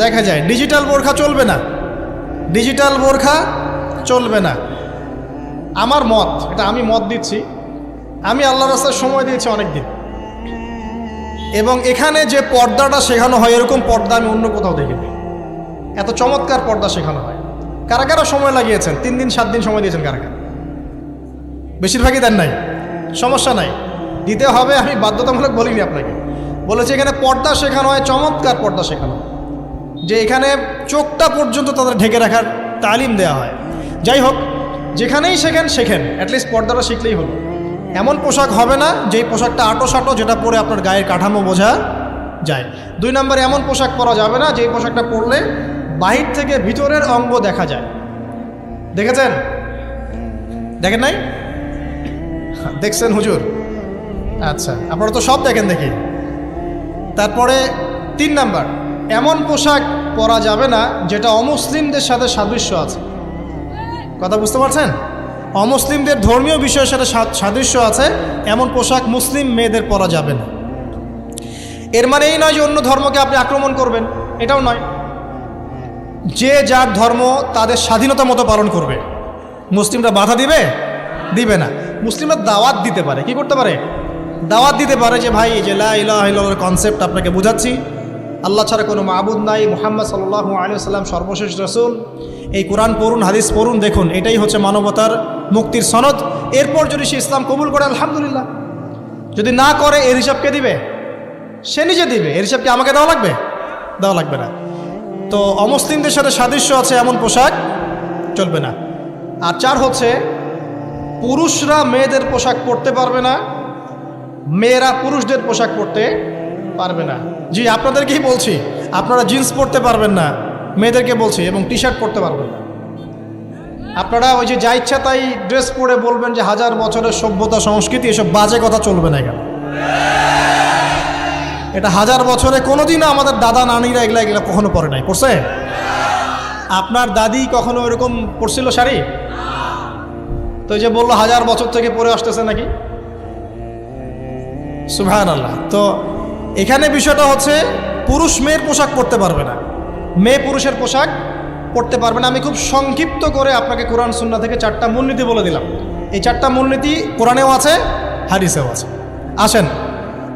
Speaker 1: দেখা যায়। ডিজিটাল বোরখা চলবে না, ডিজিটাল বোরখা চলবে না। আমার মত, এটা আমি মত দিচ্ছি, আমি আল্লাহর রাস্তায় সময় দিয়েছি অনেক দিন, এবং এখানে যে পর্দাটা শেখানো হয় এরকম পর্দা আমি অন্য কোথাও দেখিনি। এত চমৎকার পর্দা শেখানো হয়। কারা কারা সময় লাগিয়েছেন? 3 দিন 7 দিন সময় দিয়েছেন কারা কারা? বেশিরভাগই দেন নাই, সমস্যা নাই। দিতে হবে, আমি বাধ্যতামূলক বলিনি আপনাকে। বলেছি এখানে পর্দা শেখানো হয়, চমৎকার পর্দা শেখানো হয়, যে এখানে চোখটা পর্যন্ত তাদের ঢেকে রাখার তালিম দেওয়া হয়। যাই হোক, যেখানেই শেখেন অ্যাটলিস্ট পর্দাটা শিখলেই হলো। এমন পোশাক হবে না যেই পোশাকটা আটো যেটা পরে আপনার গায়ের কাঠামো বোঝা যায়। 2 নম্বরে এমন পোশাক পরা যাবে না যেই পোশাকটা পরলে বাহির থেকে ভিতরের অঙ্গ দেখা যায়। দেখেছেন? দেখেন নাই? দেখছেন হুজুর? আচ্ছা, আপনারা তো সব দেখেন দেখি। তারপরে 3 নাম্বার, এমন পোশাক পরা যাবে না যেটা অমুসলিমদের সাথে সাদৃশ্য আছে। কথা বুঝতে পারছেন? অমুসলিমদের ধর্মীয় বিষয়ের সাথে সাদৃশ্য আছে এমন পোশাক মুসলিম মেয়েদের পরা যাবে না। এর মানে এই নয় যে অন্য ধর্মকে আপনি আক্রমণ করবেন, এটাও নয়। যে যার ধর্ম তাদের স্বাধীনতা মতো পালন করবে। মুসলিমরা বাধা দিবে না। মুসলিমরা দাওয়াত দিতে পারে। কি করতে পারে? দাওয়াত দিতে পারে যে ভাই, যে লা ইলাহা ইল্লাল্লাহর কনসেপ্ট আপনাকে বুঝাচ্ছি, আল্লাহ ছাড়া কোনো মাবুদ নাই, মুহাম্মদ সাল্লাল্লাহু আলাইহি ওয়াসাল্লাম সর্বশেষ রাসূল, এই কোরআন পড়ুন, হাদিস পড়ুন, দেখুন এটাই হচ্ছে মানবতার মুক্তির সনদ। এরপর যদি সে ইসলাম কবুল করে আলহামদুলিল্লাহ, যদি না করে এর হিসাব কে দিবে? সে নিজে দিবে। এর হিসাব কি আমাকে দেওয়া লাগবে? দেওয়া লাগবে না। তো অমুসলিমদের সাথে সাদৃশ্য আছে এমন পোশাক চলবে না। আর 4 হচ্ছে, পুরুষরা মেয়েদের পোশাক পরতে পারবে না, মেয়েরা পুরুষদের পোশাক পরতে পারবে না। জি, আপনাদেরকেই বলছি, আপনারা জিন্স পরতে পারবেন না, মেয়েদেরকে বলছি, এবং টি শার্ট পরতে পারবেন না। আপনারা ওই যে যা ইচ্ছা তাই ড্রেস পরে বলবেন যে 1000 বছরের সভ্যতা সংস্কৃতি, এসব বাজে কথা চলবে না এখানে। এটা 1000 বছরে কোনোদিনও আমাদের দাদা নানিরা এগুলা কখনো পরে নাই। পরছে? আপনার দাদি কখনো এরকম পরছিল শাড়ি? তো যে বললো 1000 বছর থেকে পরে আসতেছে নাকি? সুবহানাল্লাহ। তো এখানে বিষয়টা হচ্ছে, পুরুষ মেয়ের পোশাক পরতে পারবে না, মেয়ে পুরুষের পোশাক পরতে পারবে না। আমি খুব সংক্ষিপ্ত করে আপনাকে কোরআন সুন্নাহ থেকে 4টা মূলনীতি বলে দিলাম। এই 4টা মূলনীতি কোরআনেও আছে, হাদিসেও আছে। আসেন,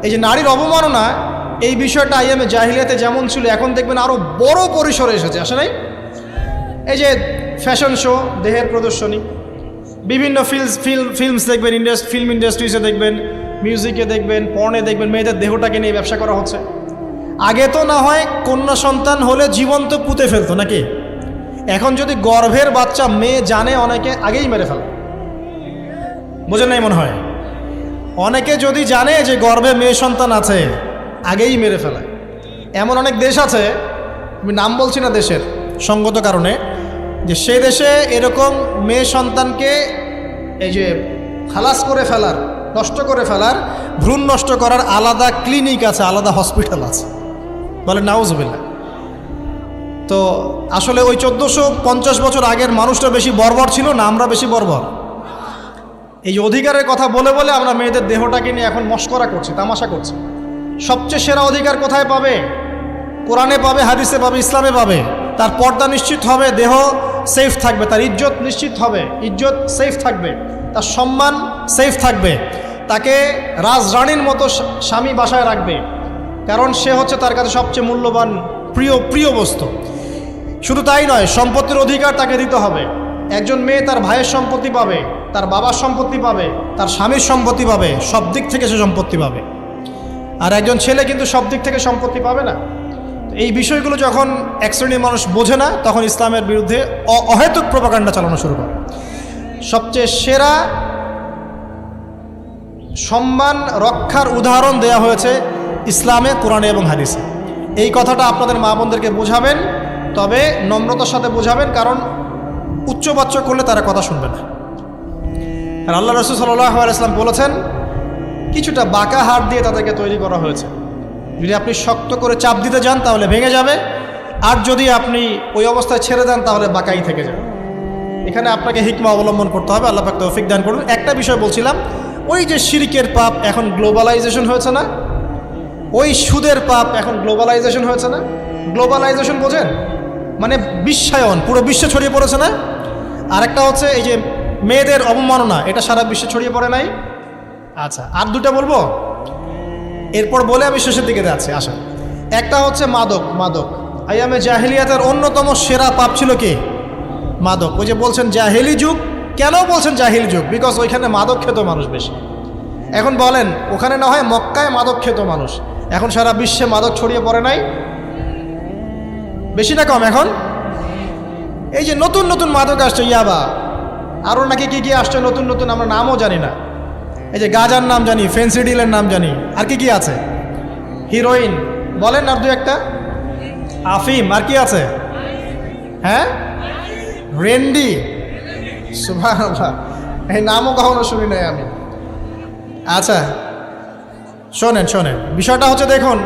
Speaker 1: এই যে নারীর অবমাননা, এই বিষয়টা আইয়ামে জাহিলিয়াতে যেমন ছিল, এখন দেখবেন আরও বড় পরিসরে এসেছে। আসে নাই? এই যে ফ্যাশন শো, দেহের প্রদর্শনী, বিভিন্ন ফিল্মস দেখবেন, ফিল্ম ইন্ডাস্ট্রিজে দেখবেন, মিউজিকে দেখবেন, পর্নে দেখবেন, মেয়েদের দেহটাকে নিয়ে ব্যবসা করা হচ্ছে। আগে তো না হয় কন্যা সন্তান হলে জীবন্ত পুঁতে ফেলতো নাকি? এখন যদি গর্ভের বাচ্চা মেয়ে জানে, অনেকে আগেই মেরে ফেলে। বোঝেন নাই মনে হয়? অনেকে যদি জানে যে গর্ভে মেয়ে সন্তান আছে, আগেই মেরে ফেলে। এমন অনেক দেশ আছে, আমি নাম বলছি না দেশের সঙ্গত কারণে, যে সে দেশে এরকম মেয়ে সন্তানকে এই যে খালাস করে ফেলার, নষ্ট করে ফেলার, ভ্রূণ নষ্ট করার আলাদা ক্লিনিক আছে, আলাদা হসপিটাল আছে। বলে নাউজুবিল্লাহ। তো আসলে ওই 1450 বছর আগের মানুষটা বেশি বর্বর ছিল না আমরা বেশি বর্বর? এই অধিকারের কথা বলে বলে আমরা মেয়েদের দেহটাকে নিয়ে এখন মস্করা করছি, তামাশা করছি। সবচেয়ে সেরা অধিকার কোথায় পাবে? কোরআনে পাবে, হাদিসে পাবে, ইসলামে পাবে। তার পর্দা নিশ্চিত হবে, দেহ সেফ থাকবে, তার ইজ্জত নিশ্চিত হবে, ইজ্জত সেফ থাকবে, তার সম্মান সেফ থাকবে, তাকে রাজরানীর মতো স্বামী বাসায় রাখবে, কারণ সে হচ্ছে তার কাছে সবচেয়ে মূল্যবান প্রিয় বস্তু। শুধু তাই নয়, সম্পত্তির অধিকার তাকে দিতে হবে। একজন মেয়ে তার ভাইয়ের সম্পত্তি পাবে, তার বাবার সম্পত্তি পাবে, তার স্বামীর সম্পত্তি পাবে, সব দিক থেকে সে সম্পত্তি পাবে। আর একজন ছেলে কিন্তু সব দিক থেকে সম্পত্তি পাবে না। এই বিষয়গুলো যখন এক শ্রেণীর মানুষ বোঝে না, তখন ইসলামের বিরুদ্ধে অহেতুক প্রপাগান্ডা চালানো শুরু করে। সবচেয়ে সেরা সম্মান রক্ষার উদাহরণ দেয়া হয়েছে ইসলামে, কোরআনে এবং হাদিসে। এই কথাটা আপনাদের মা বোনদেরকে বোঝাবেন, তবে নম্রতার সাথে বোঝাবেন, কারণ উচ্চবাচ্য করলে তারা কথা শুনবে না। আর আল্লাহ রাসূল সাল্লাল্লাহু আলাইহি ওয়াসাল্লাম বলেছেন, কিছুটা বাঁকা হাড় দিয়ে তাদেরকে তৈরি করা হয়েছে। যদি আপনি শক্ত করে চাপ দিতে যান তাহলে ভেঙে যাবে, আর যদি আপনি ওই অবস্থায় ছেড়ে দেন তাহলে বাঁকাই থেকে যাবে। এখানে আপনাকে হিকমা অবলম্বন করতে হবে। আল্লাহ পাক তৌফিক দান করুন। একটা বিষয় বলছিলাম, ওই যে শিরকের পাপ এখন গ্লোবালাইজেশন হয়েছে না, ওই সুদের পাপ এখন গ্লোবালাইজেশন হয়েছে না। গ্লোবালাইজেশন বোঝেন? মানে বিশ্বায়ন, পুরো বিশ্বে ছড়িয়ে পড়েছে না। আরেকটা হচ্ছে এই যে মেয়েদের অবমাননা, এটা সারা বিশ্বে ছড়িয়ে পড়ে নাই? আচ্ছা, আর দুটা বলবো, এরপর বলে আমি শেষের দিকে যাচ্ছি। আসা, একটা হচ্ছে মাদক। আইয়ামে জাহিলিয়াতের অন্যতম সেরা পাপ ছিল কি? মাদক। ওই যে বলছেন জাহিলি যুগ, কেন বলছেন জাহিলি যুগ? বিকজ ওইখানে মাদক খেত মানুষ বেশি। এখন বলেন, ওখানে না হয় মক্কায় মাদক খেত মানুষ, এখন সারা বিশ্বে মাদক ছড়িয়ে পড়ে নাই? বেশি না কম? এখন এই যে নতুন নতুন মাদক আসছে, ইয়াবা, আরও নাকি কি কি আসছে নতুন নতুন, আমরা নামও জানি না। এই যে গাঁজার নাম জানি, ফেন্সিডিলের নাম জানি, আর কি কি আছে? হিরোইন বলেন, আর দু একটা, আফিম, আর কি আছে? হ্যাঁ, রেন্ডি, সুবহানাল্লাহ, এই নামও কখনো শুনি নাই আমি। আচ্ছা শোনেন শোনেন, বিষয়টা হচ্ছে, দেখুন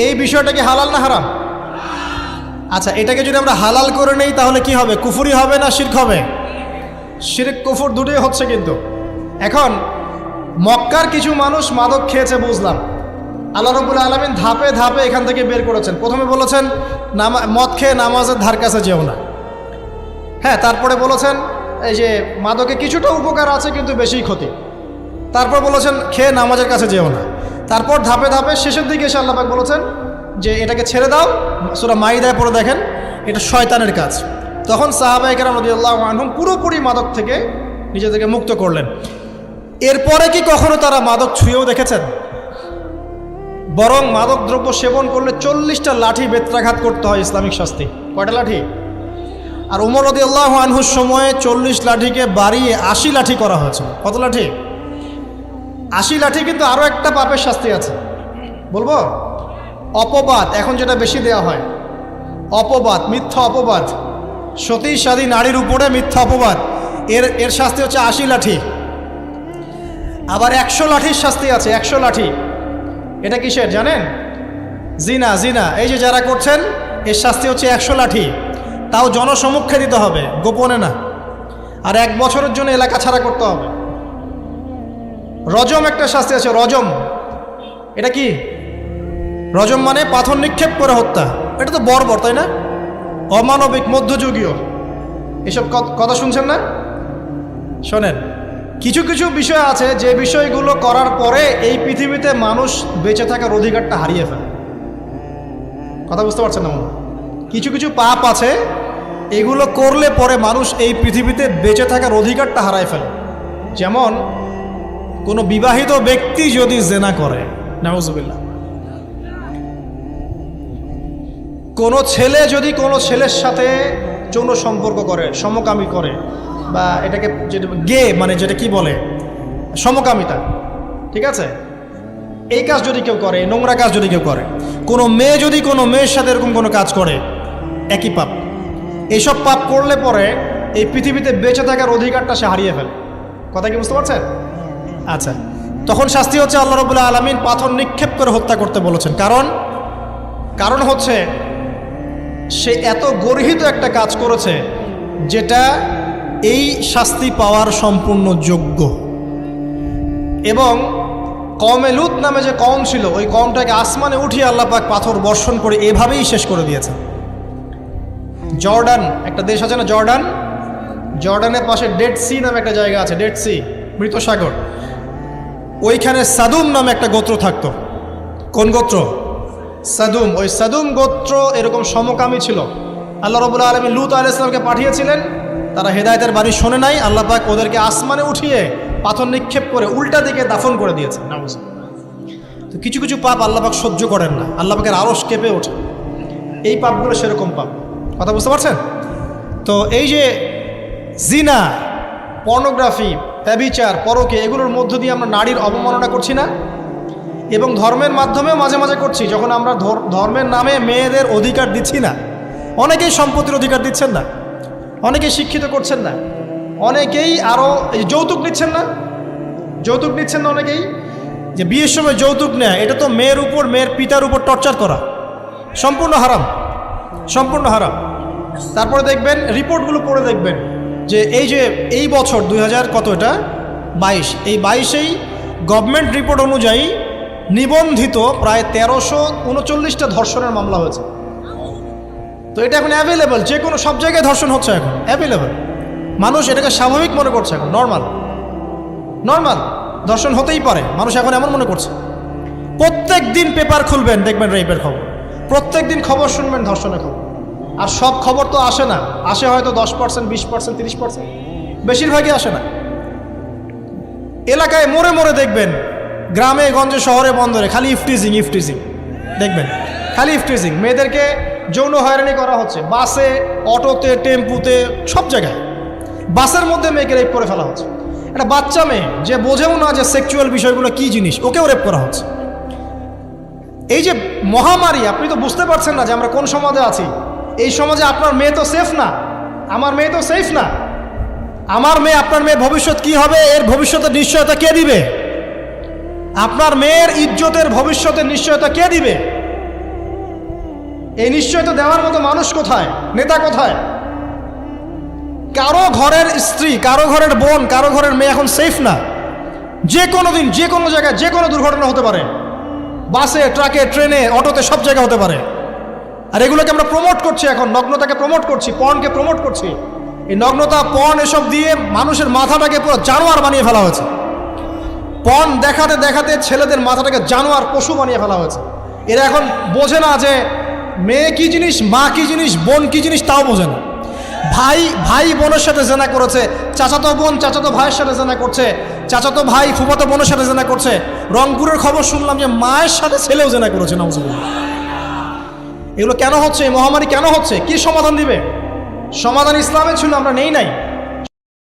Speaker 1: এই বিষয়টা কি হালাল না হারাম? আচ্ছা, এটাকে যদি আমরা হালাল করে নেই তাহলে কি হবে? কুফরি হবে না শিরক হবে? শিরক কুফর দুটোই হচ্ছে। কিন্তু এখন মক্কার কিছু মানুষ মাদক খেয়েছে বুঝলাম, আল্লাহ রাব্বুল আলামিন ধাপে ধাপে এখান থেকে বের করেছেন। প্রথমে বলেছেন মদ খেয়ে নামাজের ধার কাছে যেও না, হ্যাঁ। তারপরে বলেছেন এই যে মাদকে কিছুটা উপকার আছে কিন্তু বেশি ক্ষতি। তারপর বলেছেন খেয়ে নামাজের কাছে যেও না। তারপর ধাপে ধাপে শেষের দিকে এসে আল্লাহ পাক বলেছেন যে এটাকে ছেড়ে দাও। সূরা মাইদায় পড়ে দেখেন, এটা শয়তানের কাজ। তখন সাহাবায়ে কেরাম রাদিয়াল্লাহু আনহুম পুরোপুরি মাদক থেকে নিজেদেরকে মুক্ত করলেন। এরপরে কি কখনো তারা মাদক ছুঁয়েও দেখেছেন? বরং মাদক দ্রব্য সেবন করলে 40টা লাঠি বেত্রাঘাত করতে হয়, ইসলামিক শাস্তি। কয়টা লাঠি? আর উমর রাদিয়াল্লাহু আনহুর সময়ে 40 লাঠিকে বাড়িয়ে 80 লাঠি করা হয়েছে। কত লাঠি? 80 লাঠি। কিন্তু আরও একটা পাপের শাস্তি আছে, বলবো? অপবাদ, এখন যেটা বেশি দেওয়া হয়, অপবাদ, মিথ্যা অপবাদ, সতী সাদী নারীর উপরে মিথ্যা অপবাদ, এর শাস্তি হচ্ছে 80 লাঠি। আবার 100 লাঠির শাস্তি আছে, 100 লাঠি। এটা কিসের জানেন? জিনা, জিনা। এই যে যারা করছেন, এর শাস্তি হচ্ছে 100 লাঠি। তাও জনসমক্ষে দিতে হবে, গোপনে না। আর 1 বছরের জন্য এলাকা ছাড়া করতে হবে। রজম একটা শাস্তি আছে, রজম। এটা কি? রজম মানে পাথর নিক্ষেপ করে হত্যা। এটা তো বর্বর, তাই না? অমানবিক, মধ্যযুগীয়। এসব কথা শুনছেন না? শোনেন, কিছু কিছু বিষয় আছে যে বিষয়গুলো করার পরে এই পৃথিবীতে মানুষ বেঁচে থাকার অধিকারটা হারিয়ে ফেলে। কথা বুঝতে পারছেন না? কিছু কিছু পাপ আছে, এগুলো করলে পরে মানুষ এই পৃথিবীতে বেঁচে থাকার অধিকারটা হারায় ফেলে। যেমন কোনো বিবাহিত ব্যক্তি যদি জেনা করে, নাউজুবিল্লাহ, কোনো ছেলে যদি কোনো ছেলের সাথে যৌন সম্পর্ক করে, সমকামী করে, বা এটাকে যেটা গে মানে যেটা কি বলে, সমকামিতা, ঠিক আছে, এই কাজ যদি কেউ করে, নোংরা কাজ যদি কেউ করে, কোনো মেয়ে যদি কোনো মেয়ের সাথে এরকম কোনো কাজ করে, একই পাপ। এইসব পাপ করলে পরে এই পৃথিবীতে বেঁচে থাকার অধিকারটা সে হারিয়ে ফেলে। কথা কি বুঝতে পারছেন? আচ্ছা, তখন শাস্তি হচ্ছে আল্লাহ রাব্বুল আলামিন পাথর নিক্ষেপ করে হত্যা করতে বলেছেন। কারণ হচ্ছে সে এত গর্হিত একটা কাজ করেছে যেটা এই শাস্তি পাওয়ার সম্পূর্ণ যোগ্য। এবং কওমে লূত নামে যে কওম ছিল, ওই কওমটাকে আসমানে উঠিয়ে আল্লাহ পাক পাথর বর্ষণ করে এভাবেই শেষ করে দিয়েছে। জর্ডান একটা দেশ আছে না, জর্ডান, জর্ডানের পাশে ডেড সি নামে একটা জায়গা আছে, ডেড সি, মৃত সাগর। ওইখানে সাদুম নামে একটা গোত্র থাকতো। কোন গোত্র? সাদুম। ওই সাদুম গোত্র এরকম সমকামী ছিল। আল্লাহ রাব্বুল আলামিন লূত আলাইহিস সালামকে পাঠিয়েছিলেন, তারা হেদায়েতের বাণী শোনে নাই। আল্লাহ পাক ওদেরকে আসমানে উঠিয়ে পাথর নিক্ষেপ করে উল্টা দিকে দাফন করে দিয়েছে। তো কিছু কিছু পাপ আল্লাহ পাক সহ্য করেন না, আল্লাহ পাকের আরশ কেঁপে ওঠে। এই পাপগুলো সেরকম পাপ। কথা বুঝতে পারছেন? তো এই যে জিনা, পর্নোগ্রাফি, ব্যভিচার, পরকে, এগুলোর মধ্য দিয়ে আমরা নারীর অবমাননা করছি না? এবং ধর্মের মাধ্যমেও মাঝে মাঝে করছি, যখন আমরা ধর্মের নামে মেয়েদের অধিকার দিচ্ছি না। অনেকেই সম্পত্তির অধিকার দিচ্ছেন না, অনেকেই শিক্ষিত করছেন না, অনেকেই আরও যৌতুক নিচ্ছেন না, যৌতুক নিচ্ছেন না অনেকেই। যে বিয়ের সময় যৌতুক নেয়, এটা তো মেয়ের উপর, মেয়ের পিতার উপর টর্চার করা, সম্পূর্ণ হারাম, সম্পূর্ণ হারাম। তারপরে দেখবেন, রিপোর্টগুলো পড়ে দেখবেন যে এই বছর 2000 কত, এটা 22, এই 22-এই গভর্নমেন্ট রিপোর্ট অনুযায়ী নিবন্ধিত প্রায় 1339টা ধর্ষণের মামলা হয়েছে। তো এটা এখন অ্যাভেলেবল, যে কোনো সব জায়গায় ধর্ষণ হচ্ছে, এখন অ্যাভেলেবল। মানুষ এটাকে স্বাভাবিক মনে করছে, এখন নর্মাল, নর্মাল ধর্ষণ হতেই পারে, মানুষ এখন এমন মনে করছে। প্রত্যেক দিন পেপার খুলবেন, দেখবেন রেপের খবর, প্রত্যেক দিন খবর শুনবেন ধর্ষণের খবর। আর সব খবর তো আসে না, আসে হয়তো 10%, 20%, 30%, বেশিরভাগই আসে না। এলাকায় মোড়ে মোড়ে দেখবেন, গ্রামে গঞ্জে শহরে বন্দরে খালি ইফটিজিং দেখবেন, খালি ইফটিজিং। মেয়েদেরকে যৌন হয়রানি করা হচ্ছে বাসে, অটোতে, টেম্পুতে, সব জায়গায়। বাসের মধ্যে মেয়েকে রেপ করে ফেলা হচ্ছে। একটা বাচ্চা মেয়ে যে বোঝেও না যে সেক্সুয়াল বিষয়গুলো কি জিনিস, ওকেও রেপ করা হচ্ছে। এই যে মহামারী, আপনি তো বুঝতে পারছেন না যে আমরা কোন সমাজে আছি। এই সমাজে আপনার মেয়ে তো সেফ না, আমার মেয়ে তো সেফ না। আমার মেয়ে, আপনার মেয়ে ভবিষ্যৎ কি হবে, এর ভবিষ্যতের নিশ্চয়তা কে দিবে? আপনার মেয়ের ইজ্জতের ভবিষ্যতের নিশ্চয়তা কে দিবে? এই নিশ্চয়তা দেওয়ার মতো মানুষ কোথায়, নেতা কোথায়? কারো ঘরের স্ত্রী, কারো ঘরের বোন, কারো ঘরের মেয়ে এখন সেফ না। যে কোনো দিন, যে কোনো জায়গায়, যে কোনো দুর্ঘটনা হতে পারে। বাসে, ট্রাকে, ট্রেনে, অটোতে, সব জায়গায় হতে পারে। আর এগুলোকে আমরা প্রমোট করছি, এখন নগ্নতাকে প্রমোট করছি, পর্নকে প্রমোট করছি। এই নগ্নতা, পর্ন, এসব দিয়ে মানুষের মাথাটাকে পুরো জানোয়ার বানিয়ে ফেলা হয়েছে। পর্ন দেখাতে দেখাতে ছেলেদের মাথাটাকে জানোয়ার, পশু বানিয়ে ফেলা হয়েছে। এরা এখন বোঝে না যে মেয়ে কি জিনিস, মা কি জিনিস, বোন কি জিনিস, তাও বোঝে না। ভাই বোনের সাথে জেনা করেছে, চাচাতো বোন চাচাতো ভাইয়ের সাথে জেনা করছে, চাচাতো ভাই ফুফাতো বোনের সাথে জেনা করছে। রংপুরের খবর শুনলাম যে মায়ের সাথে ছেলেও জেনা করেছে। নাউজুবিল্লাহ। এগুলো কেন হচ্ছে? এই মহামারী কেন হচ্ছে? কি সমাধান দিবে? সমাধান ইসলামে ছিল, আমরা নেই নাই।